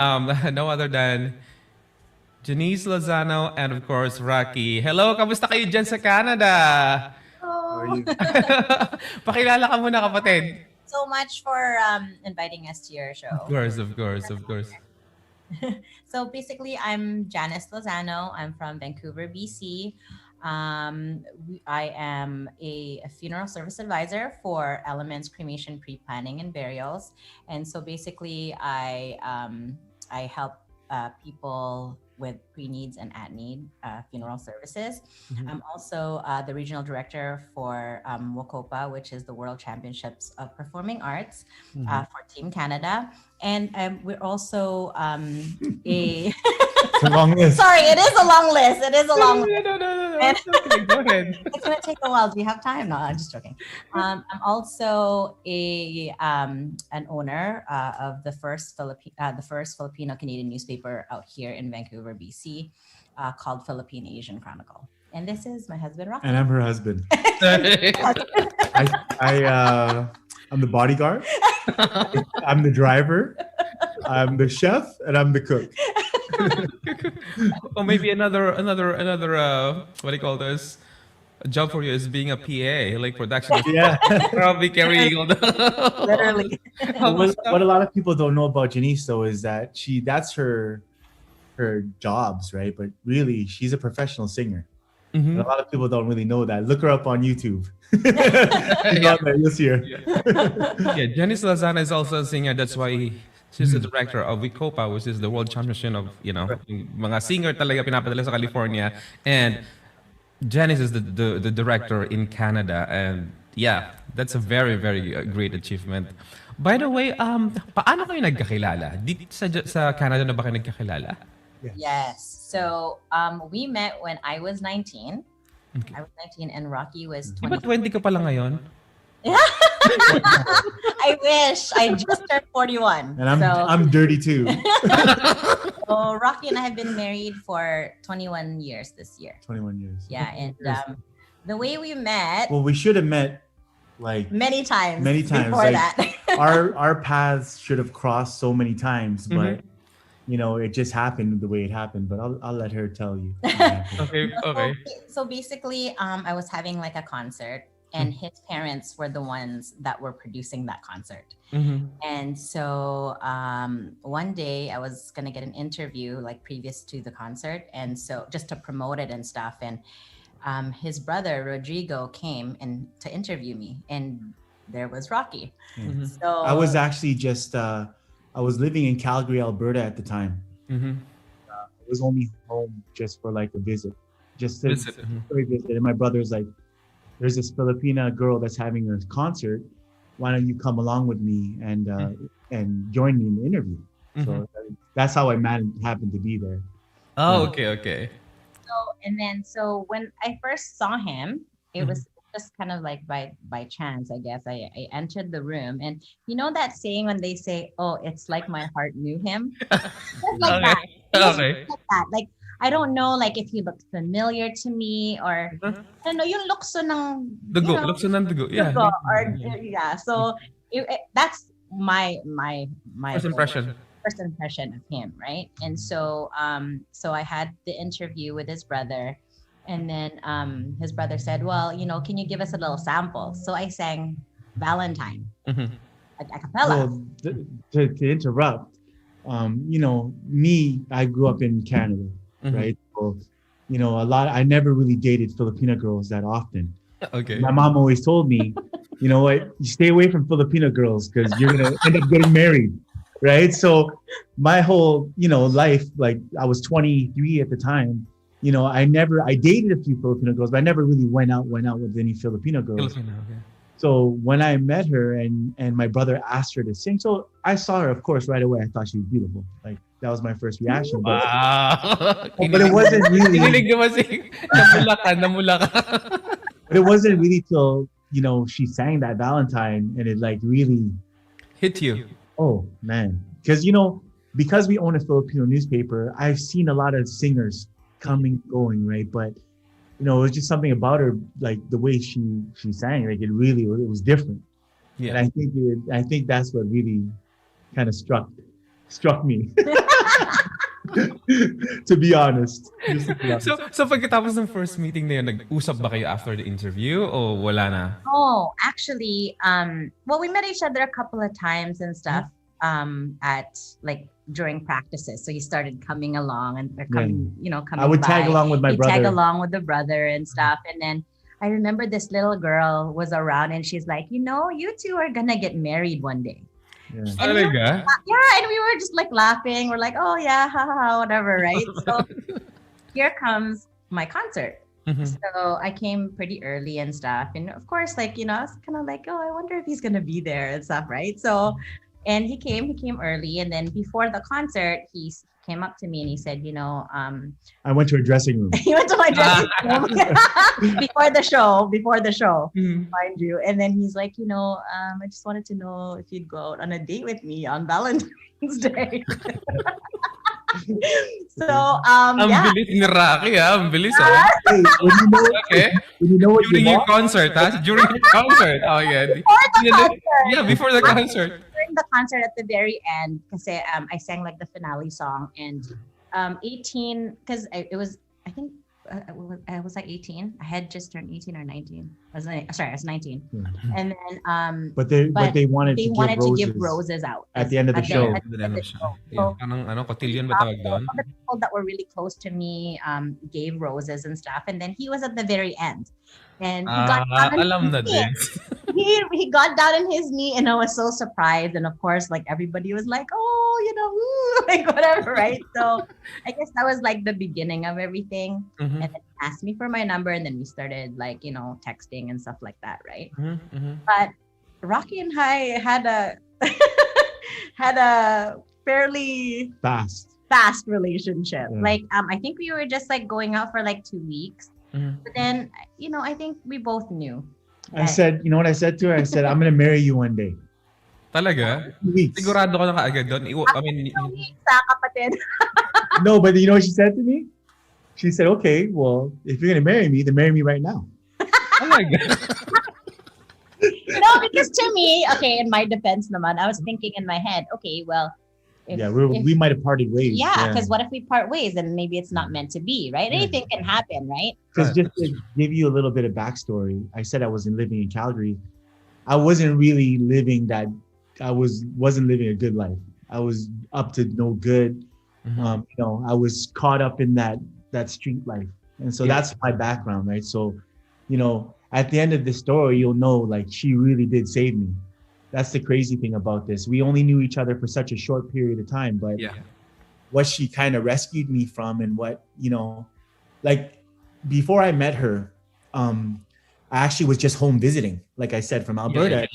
no other than Janice Lozano and of course Rocky. Hello, kamusta kayo dyan sa Canada? How are you? Pakilala ka muna, kapatid. So much for inviting us to your show. Of course. So basically, I'm Janice Lozano. I'm from Vancouver, BC. I am a funeral service advisor for Elements Cremation Pre-Planning and Burials. And so basically, I help people with pre-needs and at-need funeral services. Mm-hmm. I'm also the regional director for WCOPA, which is the World Championships of Performing Arts for Team Canada. And we're also a... It's a long list. Sorry, it is a long list. No. Okay, go ahead. It's going to take a while. Do you have time? No, I'm just joking. I'm also an owner of the first Filipino Canadian newspaper out here in Vancouver, BC, called Philippine Asian Chronicle. And this is my husband, Rocky. And I'm her husband. I'm the bodyguard. I'm the driver. I'm the chef, and I'm the cook. Or maybe another what do you call this? A job for you is being a PA, like production. Yeah. Probably carrying all the Literally. What a lot of people don't know about Janice though is that that's her jobs, right? But really, she's a professional singer. Mm-hmm. And a lot of people don't really know that. Look her up on YouTube. You'll see her. Yeah, Janice Lozano is also a singer. That's why she's the director of WCOPA, which is the World Championship of, mga singer talaga pinapadala sa California. And Janice is the director in Canada. And yeah, that's a very, very great achievement. By the way, paano kayo nagkakilala? Sa Canada na ba kayo nagkakilala? Yes. So we met when I was 19. Okay. I was 19 and Rocky was 20. Di ba 20 ka pala ngayon? I wish. I just turned 41. And I'm dirty too. So Rocky and I have been married for 21 years this year. 21 years. Yeah, and the way we met. Well, we should have met like many times like, before that. our paths should have crossed so many times, but it just happened the way it happened. But I'll let her tell you. Okay. So basically, I was having like a concert. And his parents were the ones that were producing that concert. Mm-hmm. And so one day I was going to get an interview like previous to the concert. And so just to promote it and stuff. And his brother, Rodrigo, came to interview me. And there was Rocky. Mm-hmm. So I was actually I was living in Calgary, Alberta at the time. Mm-hmm. I was only home just for like a visit. For a visit. And my brother's like, there's this Filipina girl that's having a concert. Why don't you come along with me and join me in the interview? Mm-hmm. So that's how I happened to be there. Oh, okay. So when I first saw him, it was just kind of like by chance, I guess. I entered the room, and you know that saying when they say, "Oh, it's like my heart knew him." Just like that. Okay. Like that. Like I don't know, like if he looked familiar to me or I don't know, yung lukso ng dugo, lukso ng dugo. Yeah. Dugo, or yeah. So that's my first impression. first impression of him, right? And so so I had the interview with his brother, and then his brother said, well, can you give us a little sample? So I sang Valentine a cappella. Well, to interrupt, me, I grew up in Canada, right? So, I never really dated Filipina girls that often. Okay. My mom always told me, you know what, you stay away from Filipino girls because you're going to end up getting married, right? So my whole, life, like I was 23 at the time, I dated a few Filipino girls, but I never really went out with any Filipino girls. Filipino, okay. So when I met her and my brother asked her to sing, so I saw her, of course, right away. I thought she was beautiful. Like that was my first reaction. Wow. But it wasn't really. Namula ka. But it wasn't really till she sang that Valentine and it like really hit you. Oh man, because because we own a Filipino newspaper, I've seen a lot of singers coming, going, right? But it was just something about her, like the way she sang, like it was different. Yeah. And I think that's what really kind of struck me. To be honest. So pagkatapos ng first meeting na yun, nag-usap ba kayo after the interview o wala na? Oh, actually, we met each other a couple of times and stuff at like during practices. So he started coming along and coming I would tag along with my brother. Tag along with the brother and stuff. And then I remember this little girl was around and she's like, you two are gonna get married one day. Yeah. And and we were just like laughing. We're like, oh yeah, haha, whatever, right? So here comes my concert. So I came pretty early and stuff. And of course, like, I was kind of like, oh, I wonder if he's gonna be there and stuff, right? So, and he came early. And then before the concert, he came up to me and he said, I went to a dressing room. He went to my dressing room before the show, mind you. And then he's like, I just wanted to know if you'd go out on a date with me on Valentine's Day. So, Ang bilis ni Rocky, Ang bilis, Hey, okay. What during your concert, During your concert. Oh, yeah. Before the concert. Yeah, before the concert. During the concert at the very end, kasi I sang like the finale song, and 18, because it was, I think, I was like 18. I had just turned 18 or 19. I was 19. And then but they wanted to give roses out at the end of the show. So, cotillion ba tawag doon? All the people that were really close to me gave roses and stuff, and then he was at the very end. And he got down on his knee. He got down on his knee, and I was so surprised. And of course, like everybody was like, "Oh, woo," like whatever, right? So I guess that was like the beginning of everything. And then he asked me for my number, and then we started like texting and stuff like that, right? But Rocky and I had a had a fairly fast relationship. Yeah. Like I think we were just like going out for like 2 weeks. But then, I think we both knew. I said, you know what I said to her? I said, I'm going to marry you one day. Talaga? 2 weeks. Sigurado ka na kaagad doon? I mean, 2 weeks, kapatid. No, but you know what she said to me? She said, okay, well, if you're going to marry me, then marry me right now. Talaga? No, because to me, okay, in my defense naman, I was thinking in my head, okay, well, we might have parted ways. Yeah, because what if we part ways and maybe it's not meant to be, right? Anything can happen, right? Because just to give you a little bit of backstory, I said I wasn't living in Calgary. I wasn't really living that. Wasn't living a good life. I was up to no good. I was caught up in that street life, and so that's my background, right? So, at the end of the story, you'll know like she really did save me. That's the crazy thing about this. We only knew each other for such a short period of time, but what she kind of rescued me from and what, like before I met her, I actually was just home visiting, like I said, from Alberta.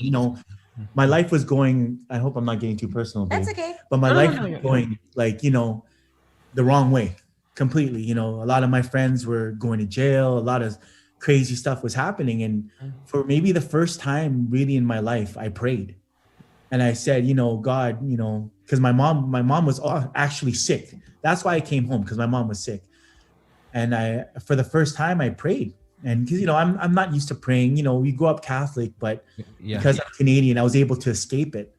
My life was going, I hope I'm not getting too personal, babe, That's okay. but my life was going like, the wrong way completely. A lot of my friends were going to jail. A lot of crazy stuff was happening. And for maybe the first time really in my life, I prayed. And I said, God, because my mom was actually sick. That's why I came home, because my mom was sick. And for the first time, I prayed. And because, I'm not used to praying. We grew up Catholic, but because I'm Canadian, I was able to escape it.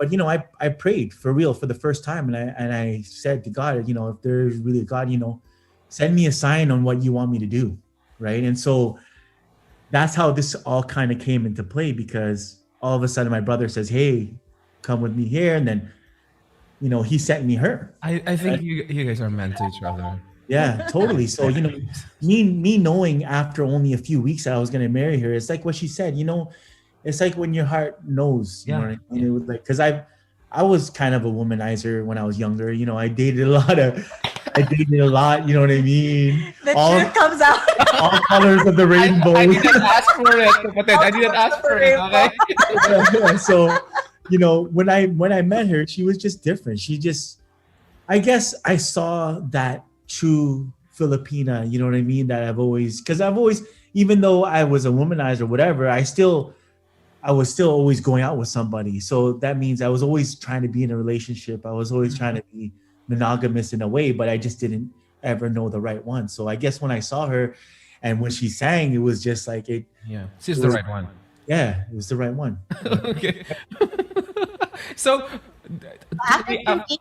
but I prayed for real for the first time, and I said to God, if there's really a God, send me a sign on what you want me to do, right? And so that's how this all kind of came into play, because all of a sudden my brother says, "Hey, come with me here," and then he sent me her. I think you guys are meant to each other. Yeah, totally. So me knowing after only a few weeks that I was gonna marry her, it's like what she said. It's like when your heart knows. You know what I mean? It was like, because I was kind of a womanizer when I was younger. I dated a lot. You know what I mean? The truth comes out. All colors of the rainbow. I didn't ask for it, kapatid. I didn't ask for it. Okay. So, when I met her, she was just different. I guess I saw that true Filipina, you know what I mean? That I've always, even though I was a womanizer or whatever, I was still always going out with somebody. So that means I was always trying to be in a relationship. I was always trying to be monogamous in a way, but I just didn't ever know the right one. So I guess when I saw her and when she sang, it was just like it. Yeah, she's the right one. Yeah, it was the right one. Okay. So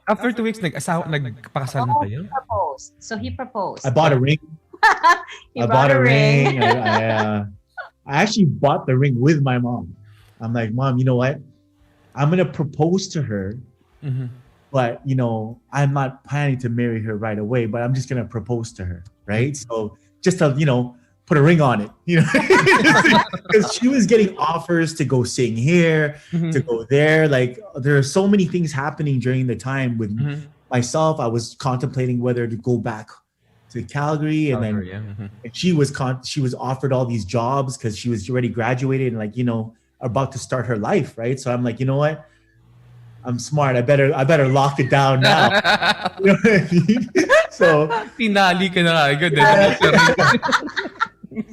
after 2 weeks, nagpakasal na kayo? He proposed. I bought a ring. I bought a ring. I actually bought the ring with my mom. I'm like, Mom, you know what? I'm gonna propose to her, but I'm not planning to marry her right away. But I'm just gonna propose to her, right? So just to put a ring on it, because she was getting offers to go sing here, to go there. Like there are so many things happening during the time with myself. I was contemplating whether to go back to Calgary, and then and she was offered all these jobs because she was already graduated and about to start her life, right? So I'm like, you know what? I'm smart. I better lock it down now. You know what I mean? So Pinali ka na agad.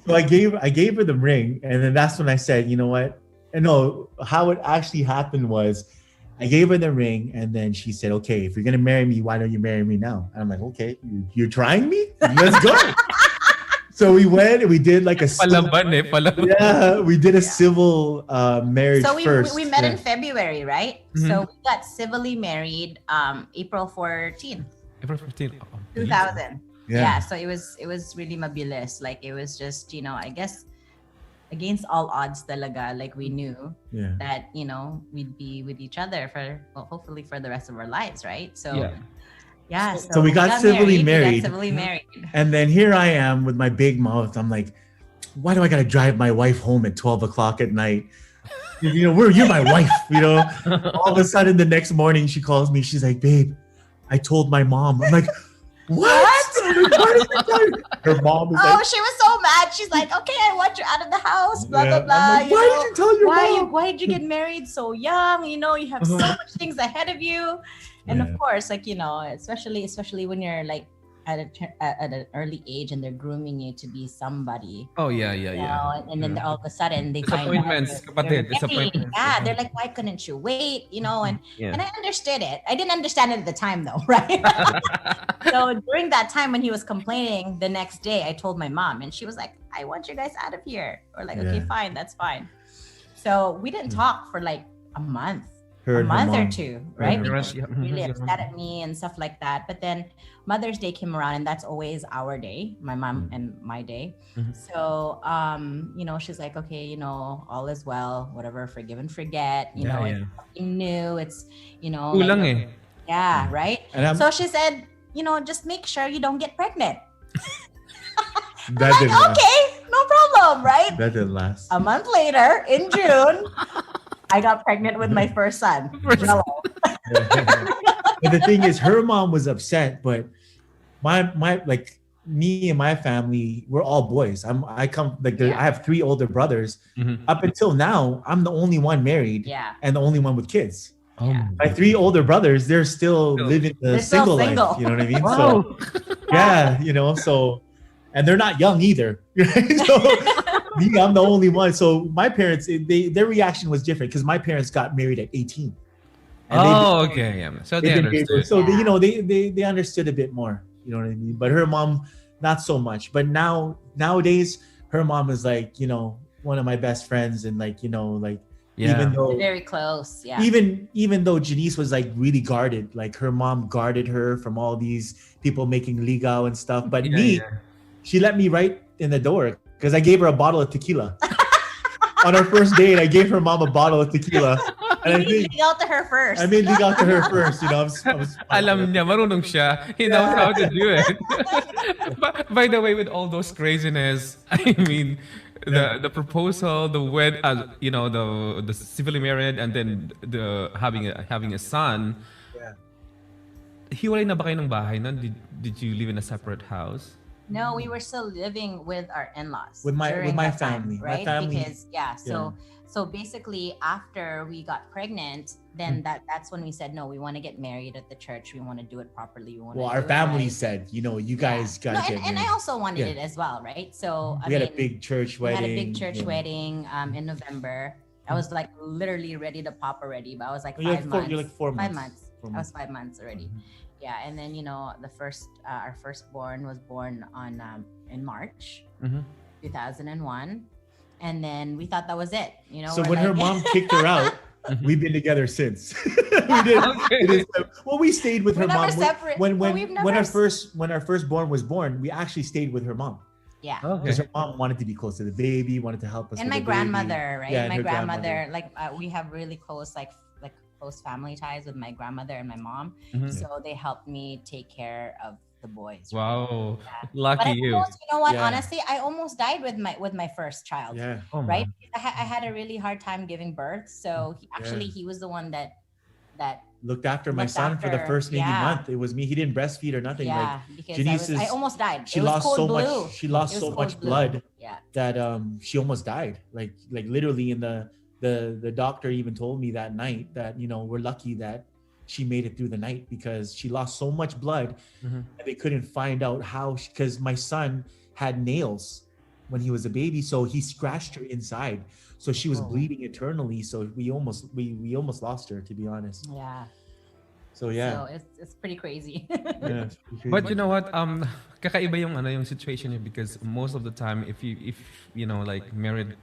So I gave her the ring, and then that's when I said, you know what? And no, how it actually happened was I gave her the ring, and then she said, okay, if you're gonna marry me, why don't you marry me now? And I'm like, okay, you're trying me? Let's go. So we went and we did like a we did a civil marriage. So first. we met in February, right? So we got civilly married April 14th. April 14th. 2000. Yeah, so it was really mabilis. Like it was just, I guess against all odds talaga, like we knew that, we'd be with each other for hopefully for the rest of our lives, right? So so we got civilly married. And then here I am with my big mouth. I'm like, why do I gotta drive my wife home at 12 o'clock at night? You're my wife, All of a sudden the next morning she calls me, she's like, babe, I told my mom. I'm like, what? Her mom is like, she was so mad. She's like, okay, I want you out of the house, blah, blah, blah. Like, why did you tell your mom? Why did you get married so young? You have so much things ahead of you. And of course, especially when you're like at an early age and they're grooming you to be somebody. Oh yeah. And then all of a sudden they find disappointments. Yeah, they're like, why couldn't you wait? And I understood it. I didn't understand it at the time though, right? So during that time when he was complaining, the next day I told my mom, and she was like, I want you guys out of here. Or like, okay, fine, that's fine. So we didn't talk for like a month. A month or two, right? Because she was really upset at me and stuff like that. But then Mother's Day came around, and that's always our day, my mom and my day. So, she's like, okay, all is well, whatever, forgive and forget. It's something new. It's, Kulang yeah, right? So she said, just make sure you don't get pregnant. I'm like, okay, no problem, right? That didn't last. A month later, in June, I got pregnant with my first son. But the thing is, her mom was upset, but my like me and my family, we're all boys. I have 3 older brothers. Up until now, I'm the only one married and the only one with kids. My 3 older brothers, they're still living the single life. You know what I mean? Wow. So so, and they're not young either. So I'm the only one. So my parents, their reaction was different because my parents got married at 18. Okay. Yeah. So they understood. So they understood a bit more. You know what I mean? But her mom, not so much. But nowadays, her mom is like, one of my best friends, and like, Yeah. Even though Very close. Yeah. even though Janice was like really guarded, like her mom guarded her from all these people making ligaw and stuff. But me, she let me right in the door because I gave her a bottle of tequila. On our first date, I gave her mom a bottle of tequila. And I think Lead out to her first. I made lead out to her first. You know, Alam niya, marunong siya. He knows how to do it. But by the way, with all those craziness, I mean, the proposal, the you know, the civilly married, and then the having a son. Yeah. Hiwalay na ba kayo ng bahay nun? Did you live in a separate house? No, we were still living with our in-laws. With my during that time, family. right? My family. Because so basically after we got pregnant, then that's when we said no, we want to get married at the church. We want to do it properly. Well, our family said, you know, you guys got to get and married. I also wanted it as well, right? So We had a big church wedding. We had a big church wedding in November. I was like literally ready to pop already, but I was like You're 5 months. You're like 4 months. 5 months. I was 5 months already. Yeah, and then you know our firstborn was born on in March 2001, and then we thought that was it. You know. So when her mom kicked her out, we've been together since. Well, we stayed with her mom when our firstborn was born. We actually stayed with her mom. Yeah. Because her mom wanted to be close to the baby, wanted to help us. And with my the grandmother, baby. right? Yeah, My her grandmother, like we have really close close family ties with my grandmother and my mom. So they helped me take care of the boys. Wow. Yeah. Lucky you. You know what? Yeah. Honestly, I almost died with my first child. Yeah. Oh, right? man. I had a really hard time giving birth. So he was the one that looked after my looked son for the after- first maybe yeah. month. It was me. He didn't breastfeed or nothing. yeah, Like because Janice I almost died. she It was lost cold so blue. much. She lost It was so cold much blue. blood Yeah. that she almost died. Like literally in the doctor even told me that night that, you know, we're lucky that she made it through the night because she lost so much blood and they couldn't find out how, because my son had nails when he was a baby, so he scratched her inside, so she was bleeding eternally. So we almost lost her, to be honest. Yeah. So yeah. So it's pretty crazy. Yeah, it's pretty crazy. But you know what? Kakaiba yung situation here because most of the time, if you know, like married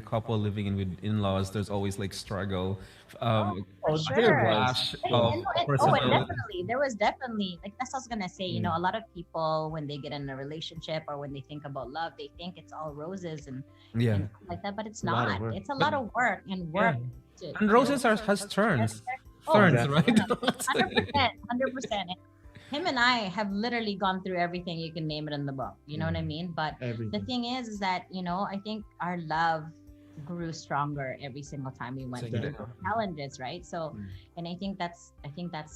couple living in with in-laws, there's always like struggle. Sure. Clash of And personality. definitely, there was definitely, like that's what I was gonna say. You know, a lot of people when they get in a relationship or when they think about love, they think it's all roses and Yeah. like that, but it's a lot of not. work. It's a lot of work and work. And roses has turns. Oh, Thorns, yeah. right? 100%. Him and I have literally gone through everything you can name it in the book. You know what I mean? But the Everything. thing is that, you know, I think our love grew stronger every single time we went through challenges, right? So, and I think that's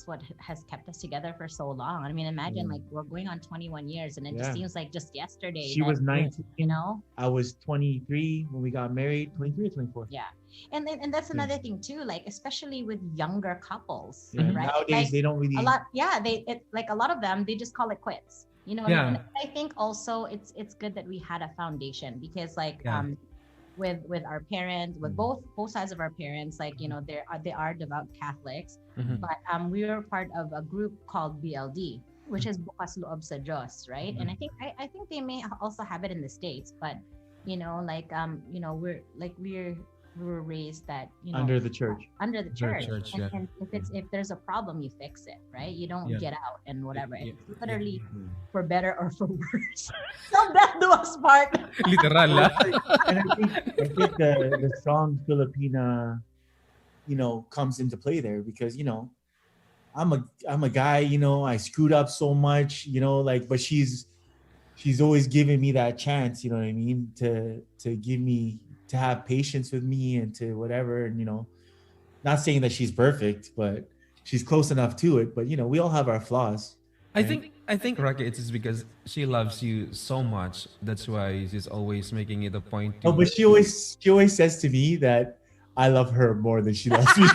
what has kept us together for so long. I mean, imagine like we're going on 21 years and it just seems like just yesterday. She was 19. You know? I was 23 when we got married. 23 or 24. Yeah. And that's another thing too, like especially with younger couples, Yeah. right? Nowadays Like, they don't really. a lot like a lot of them they just call it quits, you know. Yeah. And I think also it's good that we had a foundation because like with our parents, with both sides of our parents, like, you know, they are devout Catholics, but we were part of a group called BLD, which is Bukas Loob sa Diyos, right? And I think they may also have it in the States, but you know, like you know, we were raised that, you know, Under the church. and yeah. if there's a problem, you fix it, right? You don't get out and whatever. Yeah. It's literally for better or for worse. So that was part. Literal, ah. And I think the strong Filipina, you know, comes into play there because, you know, I'm a guy, you know, I screwed up so much, you know, like, but she's always giving me that chance, you know what I mean, to have patience with me and to whatever. And, you know, not saying that she's perfect, but she's close enough to it. But, you know, we all have our flaws. I think Rocky, it's just because she loves you so much. That's why she's always making it a point to Oh, but she always says to me that I love her more than she loves me.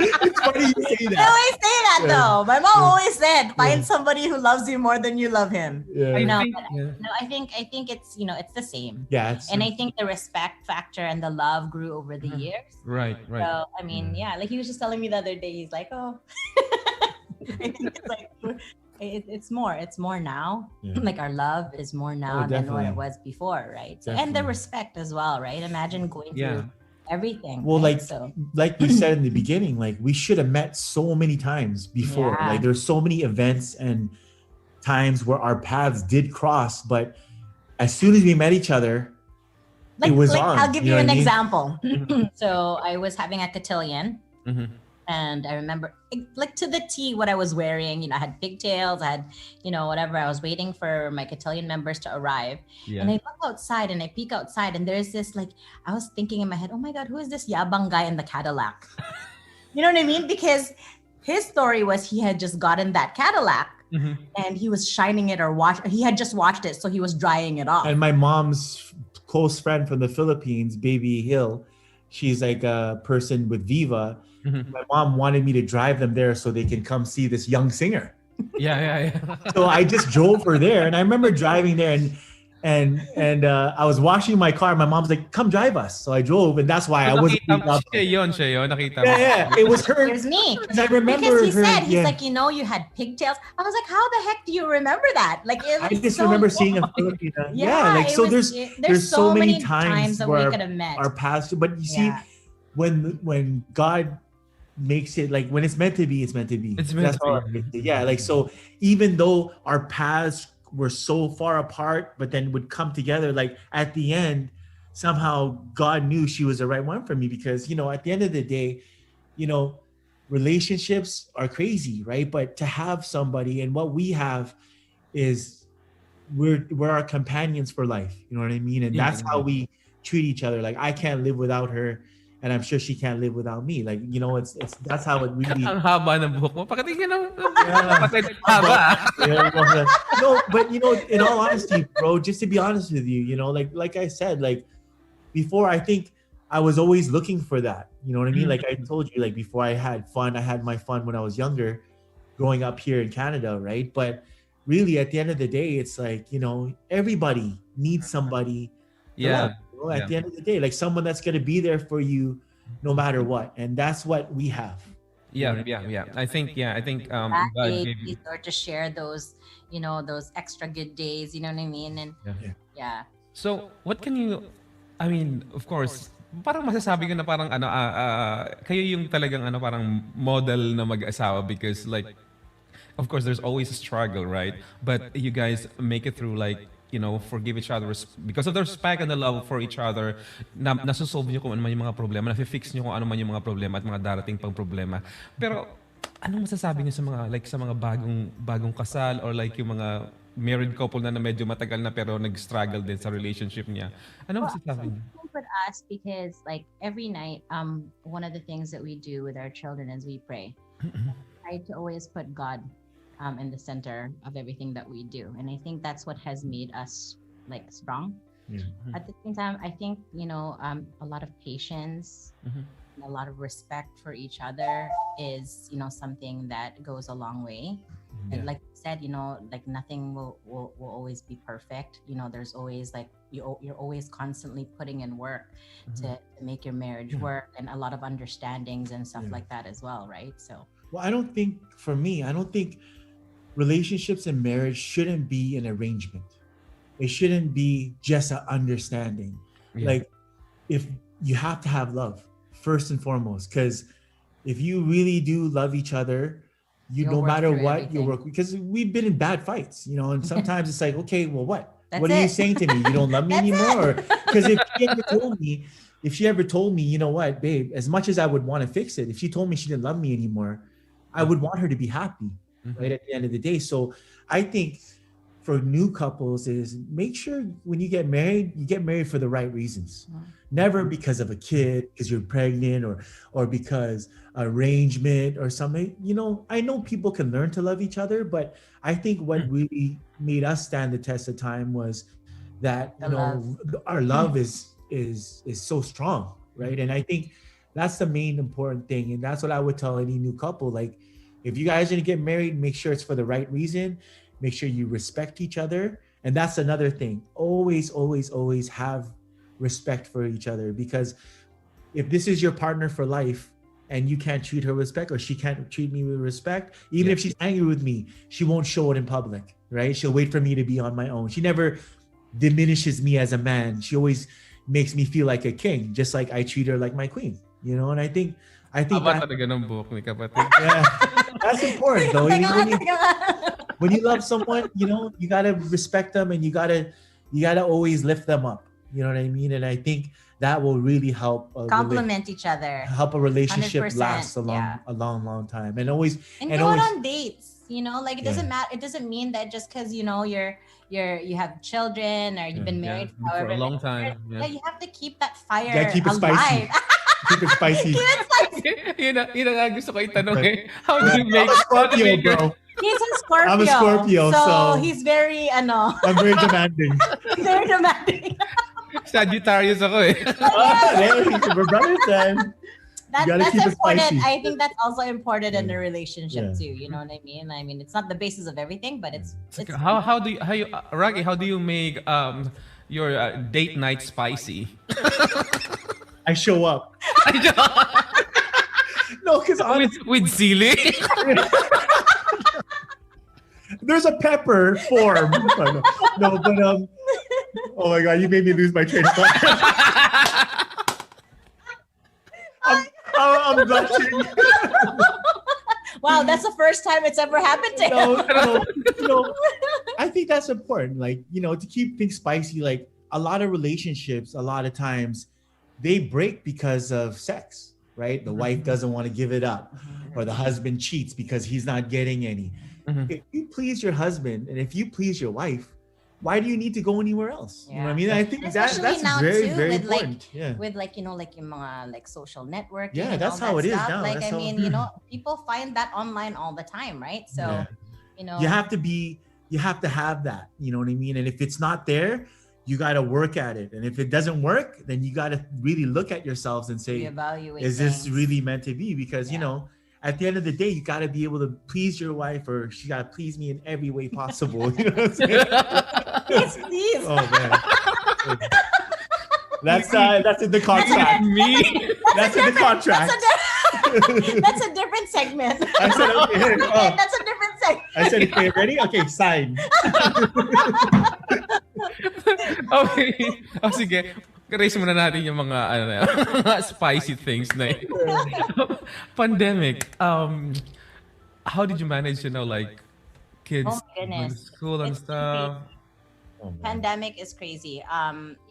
It's funny you say I that. always say that Yeah. though. My mom always said, find somebody who loves you more than you love him. Yeah. I think it's, you know, it's the same. Yeah. It's, And I think the respect factor and the love grew over the years. Right. So I mean, like he was just telling me the other day, he's like, oh, I think it's like it's more now. Yeah. Like our love is more now Oh, than what definitely. it was before, right? So, and the Definitely. respect as well, right? Imagine going through everything. Well, right? So like we said in the beginning, like we should have met so many times before. Yeah. Like there's so many events and times where our paths did cross, but as soon as we met each other, it was on. I'll give you know an what I mean? example. So I was having a cotillion. And I remember, like to the T, what I was wearing. You know, I had pigtails, I had, you know, whatever. I was waiting for my cotillion members to arrive. Yeah. And I look outside and I peek outside and there's this, like, I was thinking in my head, oh my God, who is this yabang guy in the Cadillac? You know what I mean? Because his story was he had just gotten that Cadillac and he was shining it he had just washed it. So he was drying it off. And my mom's close friend from the Philippines, Baby Hill, she's like a person with Viva. My mom wanted me to drive them there so they can come see this young singer. Yeah. So I just drove her there, and I remember driving there, and I was washing my car. My mom's like, "Come drive us." So I drove, and that's why I wasn't. Siya yun, nakita mo. Yeah, it was her. It was me. I remember because he her. said, he's like, you know, you had pigtails. I was like, how the heck do you remember that? Like, it was I just so remember cool. seeing a Filipina. Yeah, like so. There's so many times that we where could have met. our paths. But you see, when God makes it, like when it's meant to be, it's meant to be. It's meant to be. Yeah, like so. Even though our paths were so far apart, but then would come together, like at the end, somehow God knew she was the right one for me, because, you know, at the end of the day, you know, relationships are crazy, right? But to have somebody, and what we have is we're our companions for life. You know what I mean? And that's how we treat each other. Like I can't live without her, and I'm sure she can't live without me. Like, you know, it's that's how it really. Ang haba ng buhok mo. Pakatingin ng haba. No, but you know, in all honesty, bro, just to be honest with you, you know, like I said, like before, I think I was always looking for that. You know what I mean? Like I told you, like before I had my fun when I was younger, growing up here in Canada, right? But really, at the end of the day, it's like, you know, everybody needs somebody. Yeah. At the end of the day, like someone that's going to be there for you no matter what. And that's what we have. Yeah. I think God gave you. Or to share those, you know, those extra good days, you know what I mean? And yeah. So what can you, I mean, of course, parang masasabi ko na parang kayo yung talagang parang model na mag-asawa, because like, of course, there's always a struggle, right? But you guys make it through, like, you know, forgive each other because of the respect and the love for each other. Nasusolve nyo kung ano man yung mga problema, nafi-fix nyo kung ano man yung mga problema at mga darating pang problema. Pero anong masasabi niyo sa mga bagong kasal, or like yung mga married couple na medyo matagal na pero nag-struggle din sa relationship niya? Anong masasabi niyo? With us, because like every night, one of the things that we do with our children is we pray. I try to always put God in the center of everything that we do, and I think that's what has made us like strong. At the same time, I think, you know, a lot of patience and a lot of respect for each other is, you know, something that goes a long way. And like you said, you know, like nothing will always be perfect. You know, there's always like you're always constantly putting in work to make your marriage work, and a lot of understandings and stuff like that as well, right? So well, I don't think relationships and marriage shouldn't be an arrangement. It shouldn't be just an understanding. Like, if you have to have love first and foremost, because if you really do love each other, no matter what, you work, because we've been in bad fights, you know, and sometimes it's like, okay, well, what are you saying to me? You don't love me anymore? Because if she ever told me, you know what, babe, as much as I would want to fix it, if she told me she didn't love me anymore, I would want her to be happy. Right, at the end of the day. So I think for new couples is make sure when you get married for the right reasons. Never because of a kid, because you're pregnant, or because arrangement or something. You know, I know people can learn to love each other, but I think what really made us stand the test of time was that our love is so strong, right? And I think that's the main important thing, and that's what I would tell any new couple. Like, if you guys are gonna get married, make sure it's for the right reason. Make sure you respect each other. And that's another thing. Always, always, always have respect for each other. Because if this is your partner for life and you can't treat her with respect, or she can't treat me with respect, even if she's angry with me, she won't show it in public, right? She'll wait for me to be on my own. She never diminishes me as a man. She always makes me feel like a king, just like I treat her like my queen. You know, and I think Aba that, talaga ng buhok ni kapatid. yeah, that's important though. When you love someone, you know, you gotta respect them, and you gotta always lift them up. You know what I mean? And I think that will really help Complement each other. help a relationship 100%, last a long time. And always and go out on dates. You know, like it doesn't matter. It doesn't mean that just because you know you have children or you've been married for for however a long many time. years. Yeah. Yeah, you have to keep that fire Yeah, keep it alive. spicy. Keep it spicy. Keep it spicy. yun ang gusto ko itanong eh. How do you I'm make a Scorpio, bro. He's a Scorpio. I'm a Scorpio, so he's very I'm very demanding. very demanding. Sagittarius ako eh. Hey, we're brothers then. gotta That's keep it important. spicy. I think that's also important in a relationship Yeah. too. You know what I mean? I mean, it's not the basis of everything, but it's How do you Rocky, how do you make your date night spicy? I show up. No, because with sili? there's a pepper form. No, but oh my god, you made me lose my train of thought. I'm blushing. wow, that's the first time it's ever happened to him. No. I think that's important. Like, you know, to keep things spicy. Like a lot of relationships, a lot of times, they break because of sex, right? The wife doesn't want to give it up, or the husband cheats because he's not getting any. If you please your husband and if you please your wife, why do you need to go anywhere else? You know what I mean? I think that's now very, too, very with important. with like you know like yung mga like social networking. Yeah, and that's all how that it is stuff. now. Like That's I how- mean, you know, people find that online all the time, right? So you know, you have to have that. You know what I mean? And if it's not there, you got to work at it. And if it doesn't work, then you got to really look at yourselves and say, reevaluate is this things. really meant to be? Because you know, at the end of the day, you got to be able to please your wife, or she got to please me in every way possible. You know what I'm saying? Please. Oh man, that's in the contract. Me? That's in the contract. That's a different segment. I said, okay, here, oh. That's a different segment. I said, okay, ready? Okay, sign. Okay. Oh, sige. Erase muna natin yung mga mga spicy things na yun. Pandemic. How did you manage to know like kids Oh my going to goodness. school and It's stuff? Pandemic is crazy.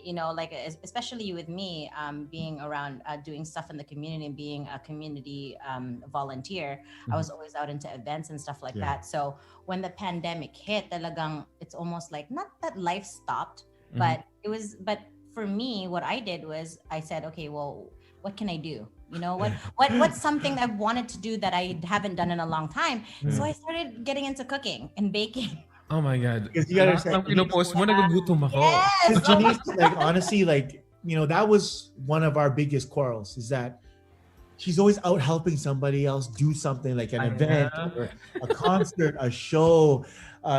You know, like especially with me, being around, doing stuff in the community and being a community volunteer, I was always out into events and stuff like that. So when the pandemic hit, talagang it's almost like not that life stopped, but it was. But for me, what I did was I said, okay, well, what can I do? You know, what's something I've wanted to do that I haven't done in a long time? So I started getting into cooking and baking. Oh my God. Because you gotta understand, Ang pinupost mo, nagugutom ako. Because Janice, like honestly, like you know, that was one of our biggest quarrels. Is that she's always out helping somebody else do something, like an event, or a concert, a show.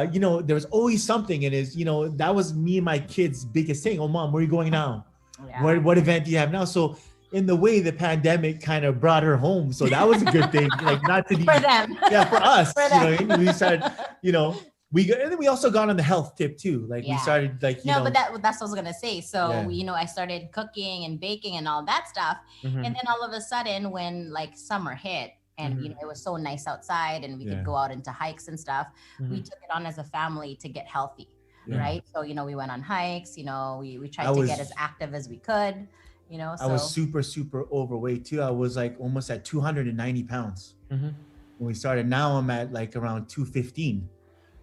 You know, there was always something, and is you know that was me and my kids' biggest thing. Oh, mom, where are you going now? Yeah. What event do you have now? So in the way, the pandemic kind of brought her home. So that was a good thing. Like not to be For them. yeah, for us. For you know, them. what I mean? We started, you know. And then we also got on the health tip too. Like we started like you know. But that's what I was gonna say. So you know, I started cooking and baking and all that stuff, and then all of a sudden, when like summer hit, and you know it was so nice outside, and we could go out into hikes and stuff, we took it on as a family to get healthy, right? So you know, we went on hikes. You know, we tried to get as active as we could. You know, so I was super overweight too. I was like almost at 290 pounds when we started. Now I'm at like around 215.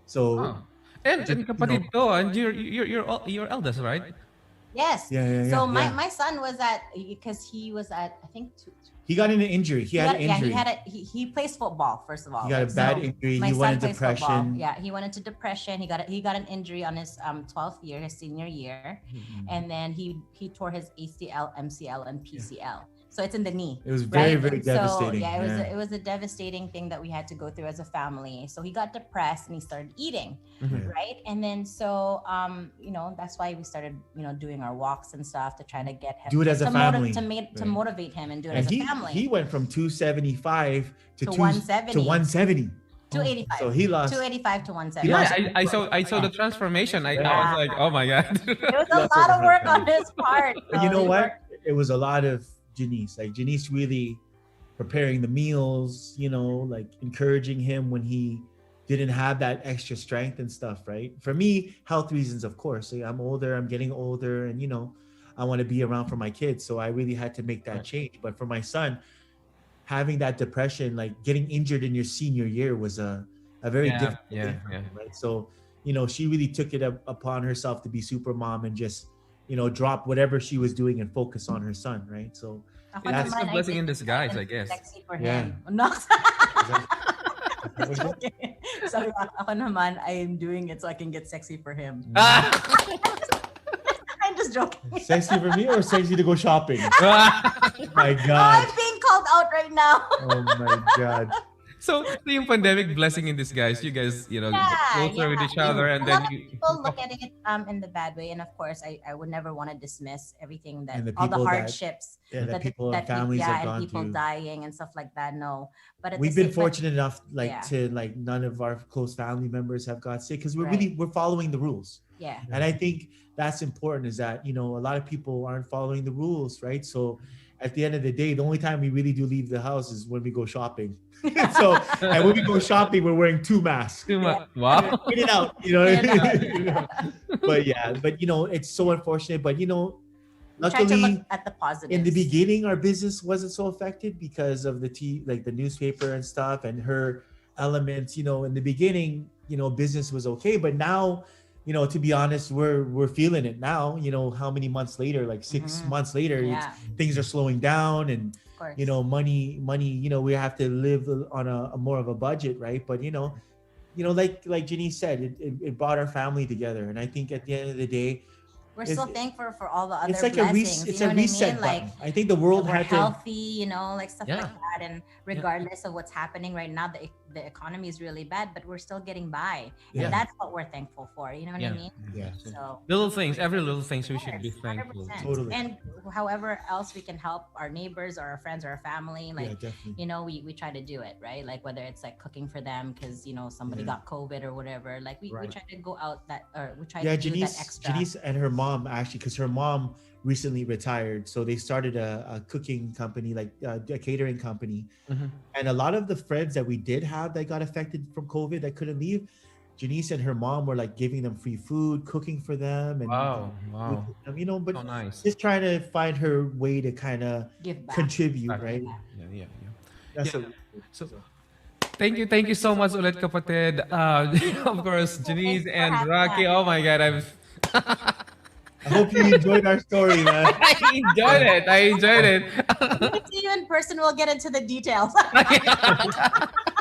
So and kapatid ko, and you're eldest, right? yes. Yeah. So my son was at, because he was at, I think he got an injury. He had an injury. He plays football, first of all. He got a bad injury. My He son went into plays football. depression. Yeah, he went into depression. He got an injury on his 12th year, his senior year, and then he tore his ACL, MCL, and PCL. So it's in the knee. It was very right? devastating. So it was a devastating thing that we had to go through as a family. So he got depressed and he started eating, right? And then so you know, that's why we started, you know, doing our walks and stuff to try to get him Do it as a family. to motivate him and do it And as a family. he went from 275 to 170. 170. 285. So he lost. 285 to 170. Yeah, I saw the transformation. I was like, oh my god. It was a lot of work on his part. But you know what? It was a lot of Janice. Like Janice really preparing the meals, like encouraging him when he didn't have that extra strength and stuff, right? For me, health reasons, of course. I'm older, I'm getting older, and I want to be around for my kids. So I really had to make that change. But for my son, having that depression, like getting injured in your senior year was a very difficult thing for him, right? So, she really took it upon herself to be super mom and just, drop whatever she was doing and focus on her son, right? So that's a blessing in disguise, I guess. Sexy for Yeah. him. No. Sorry, ako naman, I am doing it so I can get sexy for him. I'm just joking. Sexy for me or sexy to go shopping? My Oh, God. I'm being called out right now. Oh my God. So yung pandemic blessing in disguise, you guys, get closer with each other, and A then lot of people look at it in the bad way, and of course, I would never want to dismiss everything And the all the people that- hardships that people and families have and gone people through. dying and stuff like that. No, but at We've the been same- but- fortunate enough Yeah. to none of our close family members have got sick because Right. we're following the rules. Yeah. And I think that's important is that, a lot of people aren't following the rules, right? So at the end of the day, the only time we really do leave the house is when we go shopping. So, and when we go shopping, we're wearing 2 masks. Wow. In and out, But yeah, but it's so unfortunate. But We try to luckily, look at the positives. in the beginning, our business wasn't so affected because of the the newspaper and stuff and her elements. In the beginning, business was okay, but now, to be honest, we're feeling it now. How many months later, like 6 months later, Yeah. things are slowing down, and Of course. money. We have to live on a more of a budget, right? But like Janice said, it brought our family together, and I think at the end of the day, We're so thankful for all the other it's like blessings. it's you a know reset what I mean? button. I think the world We're had to. healthy, like stuff Yeah. like that. And regardless of what's happening right now, the economy is really bad, but we're still getting by. Yeah. And that's what we're thankful for. You know what I mean? Yeah. So Little things, every little things we should be thankful. 100%. Totally. And however else we can help our neighbors or our friends or our family, like Yeah, definitely. we try to do it, right? Like whether it's like cooking for them because somebody Yeah. got COVID or whatever. Like we Right. try to go out we try Yeah, to do that Janice, extra. Janice and her mom actually, because her mom recently retired, so they started a cooking company, like a catering company. Mhm. And a lot of the friends that we did have that got affected from COVID that couldn't leave, Janice and her mom were like giving them free food, cooking for them, and Wow. but So nice. just trying to find her way to kind of Give back. contribute, Back. right? Yeah. That's Yeah. a- So, thank you so much ulit kapatid. Of course, Janice and Rocky. Oh my God, I hope you enjoyed our story, man. I enjoyed it. When we see you in person, we'll get into the details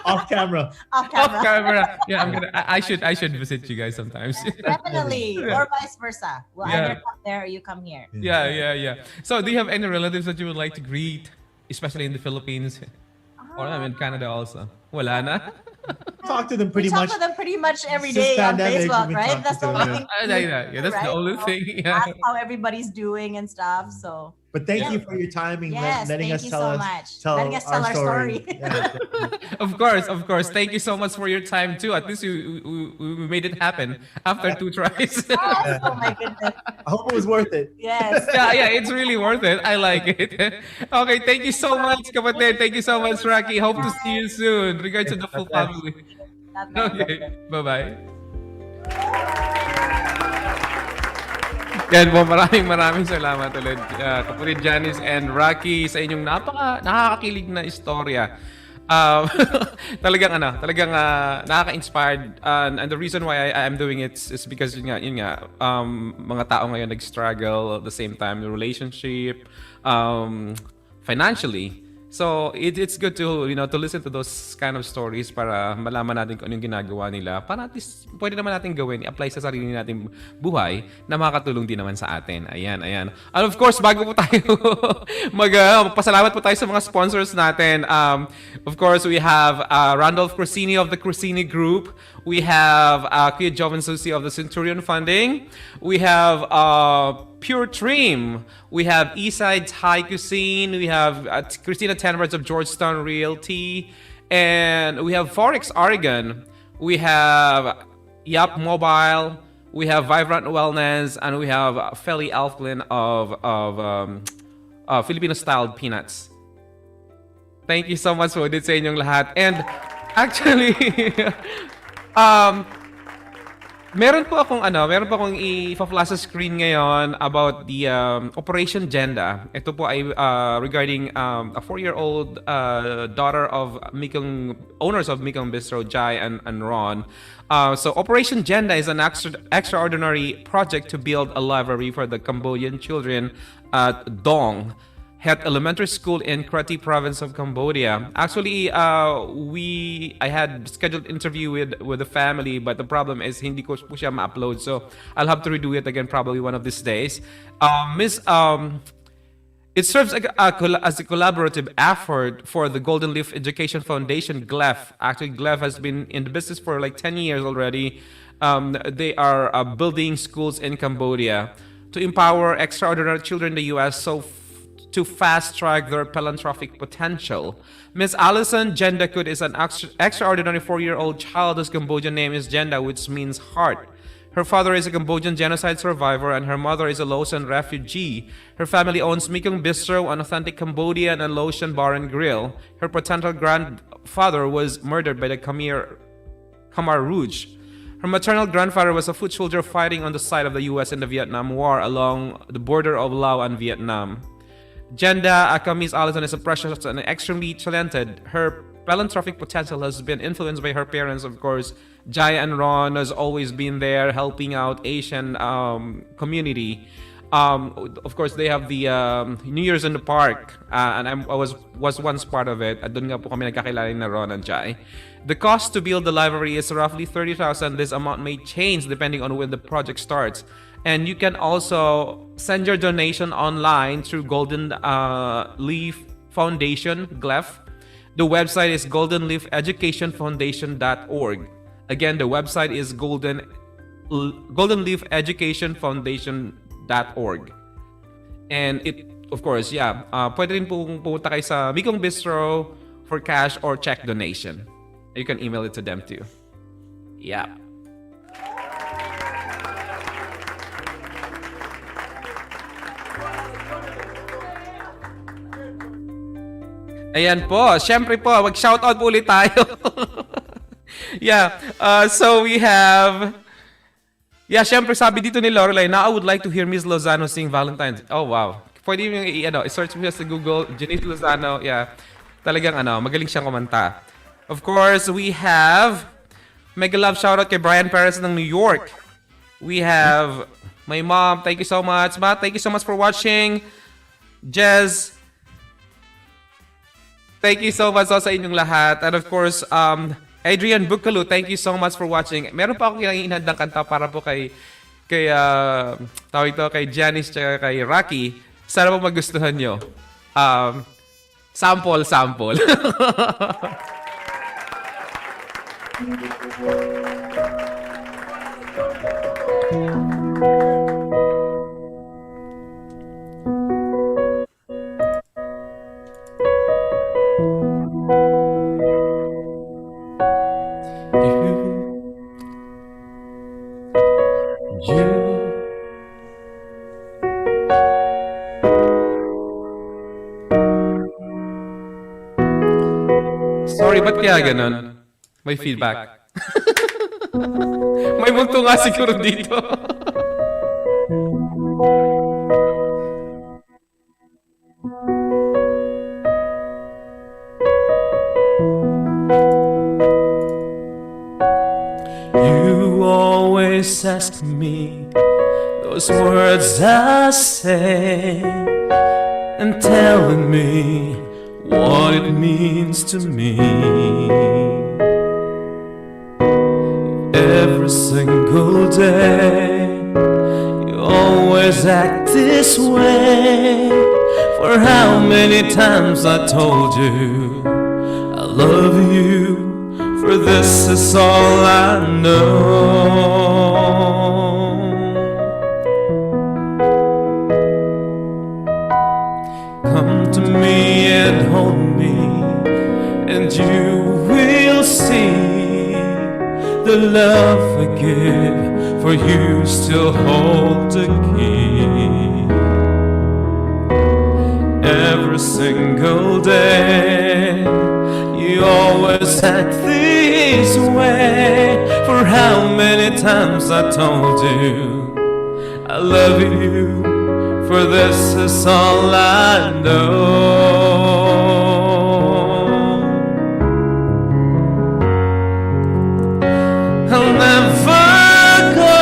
Off camera. off Off camera. camera. Yeah, I should visit you guys sometimes. Definitely, or vice versa. We'll Yeah. either come there or you come here. Yeah. So, do you have any relatives that you would like to greet, especially in the Philippines, or in Canada also? Wala na. Talk to them pretty we talk much. to them pretty much every Since day on pandemic, Facebook, we've been right? talking That's to the them, only thing. Yeah, that's the only thing. Yeah. Ask how everybody's doing and stuff. So But thank you for your timing, yes, letting thank us you tell so us much. tell Letting us tell our story. Yeah, Of course. Thank you so much for your time too. At least we made it happen after 2 tries. Yes, oh my goodness. I hope it was worth it. Yes. yeah, it's really worth it. I like it. Okay, thank you so much, kapatid. Thank you so much, Rocky. Hope to see you soon. Regards to the full family. Okay, bye-bye. Yan po, maraming salamat ulit, kapatid Janice and Rocky, sa inyong nakakakilig na istorya. Talagang nakaka-inspired, and the reason why I'm doing it is because yun nga, mga tao ngayon nag-struggle at the same time, the relationship, financially. So it's good to to listen to those kind of stories para malaman natin kung ano yung ginagawa nila, para at least pwede naman natin gawin, i-apply sa sarili nating buhay na makakatulong din naman sa atin. Ayan. And of course, bago po tayo magpasalamat po tayo sa mga sponsors natin. Of course, we have Randolph Crisini of the Crisini Group. We have Kuya Jovan Susi of the Centurion Funding. We have Pure Trim. We have Eastside Thai Cuisine. We have Christina Tenwards of Georgetown Realty. And we have Forex Oregon. We have Yap Mobile. We have Vibrant Wellness, and we have Feli Alflin of Filipino-styled peanuts. Thank you so much po din sa inyong lahat. And actually, meron po akong i-flash sa screen ngayon about the Operation Genda. Ito po ay regarding a 4-year-old daughter of owners of Mikong Bistro, Jai and Ron. So Operation Genda is an extraordinary project to build a library for the Cambodian children at Dong Het Elementary School in Kratie province of Cambodia. Actually, I had scheduled interview with the family, but the problem is hindi ko po siya ma-upload, so I'll have to redo it again probably one of these days. It serves as a collaborative effort for the Golden Leaf Education Foundation, GLEF. Actually, GLEF has been in the business for like 10 years already. They are building schools in Cambodia to empower extraordinary children in the U.S. To fast-track their philanthropic potential. Miss Alison Jendakut is an extraordinary 4-year-old child whose Cambodian name is Jenda, which means heart. Her father is a Cambodian genocide survivor, and her mother is a Laotian refugee. Her family owns Mikong Bistro, an authentic Cambodian and Laotian bar and grill. Her paternal grandfather was murdered by the Khmer Rouge. Her maternal grandfather was a foot soldier fighting on the side of the U.S. in the Vietnam War along the border of Laos and Vietnam. Jenda Akamis Allison is a precious and extremely talented. Her philanthropic potential has been influenced by her parents, of course. Jai and Ron has always been there helping out Asian community. Of course, they have the New Year's in the Park, and I was once part of it. Doon nga po kami nagkakilala na Ron and Jai. The cost to build the library is roughly 30,000. This amount may change depending on when the project starts. And you can also send your donation online through Golden Leaf Foundation, GLEF. The website is goldenleafeducationfoundation.org. Again, the website is goldenleafeducationfoundation.org. And it, of course, pwede rin pong pumunta kayo sa Mikong Bistro for cash or check donation. You can email it to them too. Yeah. Ayan po. Siyempre po, mag-shoutout po ulit tayo. So we have... siyempre sabi dito ni Lorelai, now I would like to hear Miss Lozano sing Valentine's. Oh, wow. Pwede yung i-search mo siya sa Google, Janice Lozano. Talagang magaling siyang kumanta. Of course, we have mega love shoutout kay Brian Perez ng New York. We have my mom. Thank you so much. Ma, thank you so much for watching. Jez, thank you so much sa inyong lahat. And of course, Adrian Bukalu, thank you so much for watching. Meron pa akong inhandang kanta para po kay Janice at kay Rocky. Sana po magustuhan nyo. Sample. Sorry, ba't kaya ganun? May feedback. May multo nga siguro dito. You always ask me those words I say and telling me what it means to me. Every single day you always act this way. For how many times I told you I love you, for this is all I know. Come to me and hold me, and you the love I give for you still hold the key. Every single day, you always act this way. For how many times I told you I love you, for this is all I know. I'll never go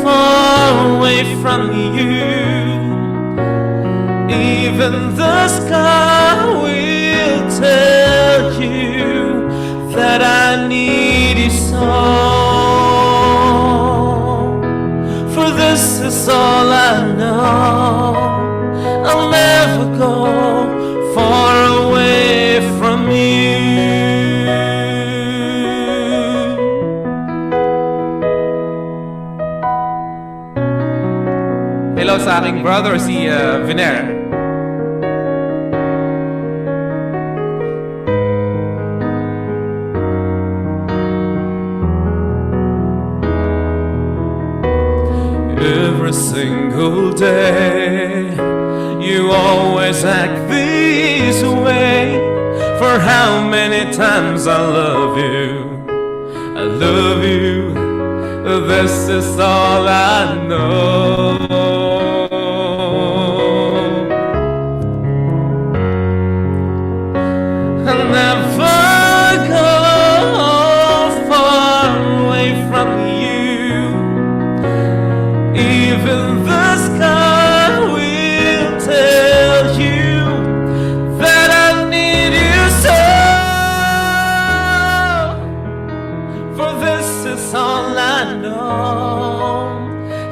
far away from you. Even the sky will tell you that I need you so. For this is all I know. I'll never go far away from you. Hello sa aking brother, si Viner. Every single day, you always act this way. For how many times I love you, I love you, this is all I know. I'll never go far away from you. Even the sky will tell you that I need you so. For this is all I know.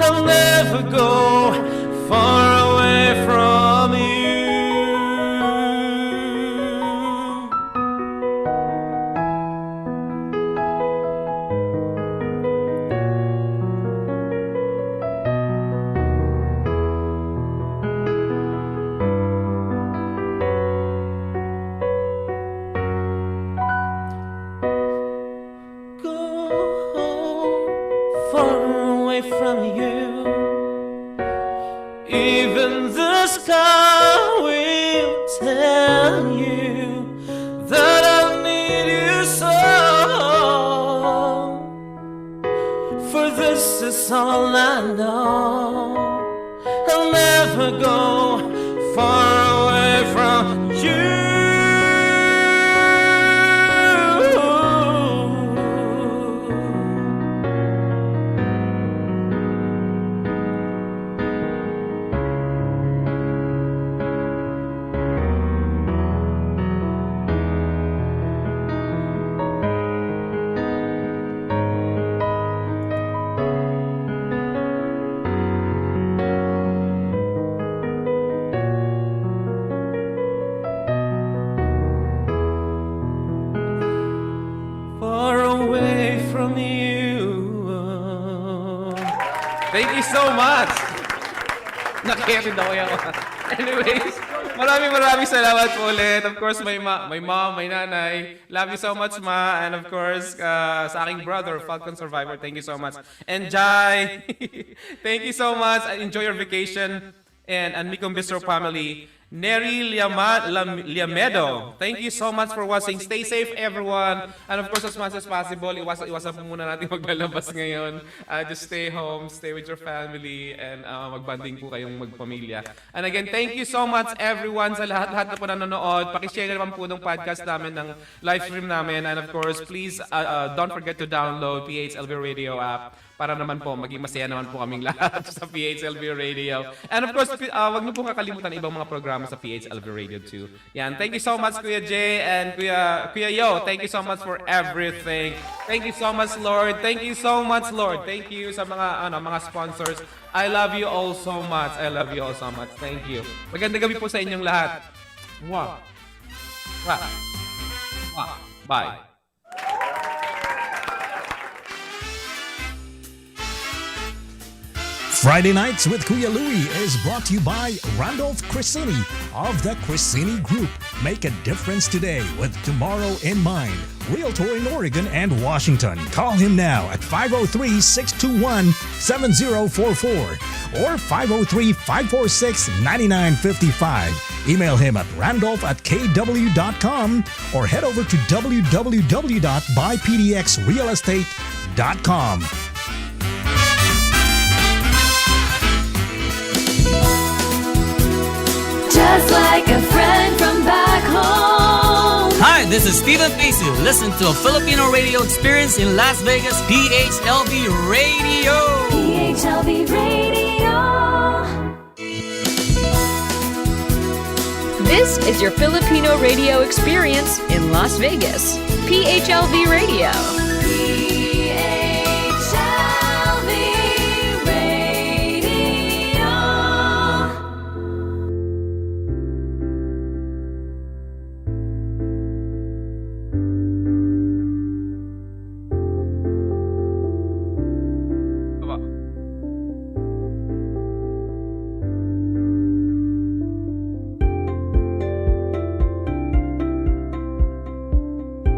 I'll never go far away from you. Far away from you. Even the sky will tell you that I need you so. For this is all I know. I'll never go far away from you. Far away from you. Thank you so much. Nakiyakin daw yan. Anyways, maraming salamat po ulit. Of course, my mom, my nanay. Love you so much, ma. And of course, sa aking brother, Falcon Survivor, thank you so much. And Jai, thank you so much. Enjoy your vacation. And Mikong Bistro family. Neri Liamedo, thank you so much for watching. Stay safe, everyone. And of course, as much as possible, iwasan po muna natin maglalabas ngayon. Just stay home, stay with your family, and magbanding po kayong magpamilya. And again, thank you so much, everyone, sa lahat na po nanonood. Pakishare naman po ng podcast namin, ng live stream namin. And of course, please don't forget to download PHLB Radio app para naman po maging masaya naman po kaming lahat sa PHLB Radio. And of course, wag niyo po kakalimutan ibang mga programa sa PHLB Radio 2. Yan. Thank you so much, Kuya Jay and Kuya Yo. Thank you so much for everything. Thank you so much, Lord. Thank you so much, Lord. Thank you sa mga sponsors. I love you all so much. I love you all so much. Thank you. Magandang gabi po sa inyong lahat. Wow. Wow. Wow. Bye. Friday Nights with Kuya Louie is brought to you by Randolph Crescini of the Crescini Group. Make a difference today with tomorrow in mind. Realtor in Oregon and Washington. Call him now at 503-621-7044 or 503-546-9955. Email him at randolph@kw.com or head over to www.buypdxrealestate.com. Just like a friend from back home. Hi, this is Steven Pacey. Listen to a Filipino radio experience in Las Vegas, PHLV Radio. PHLV Radio. This is your Filipino radio experience in Las Vegas. PHLV Radio.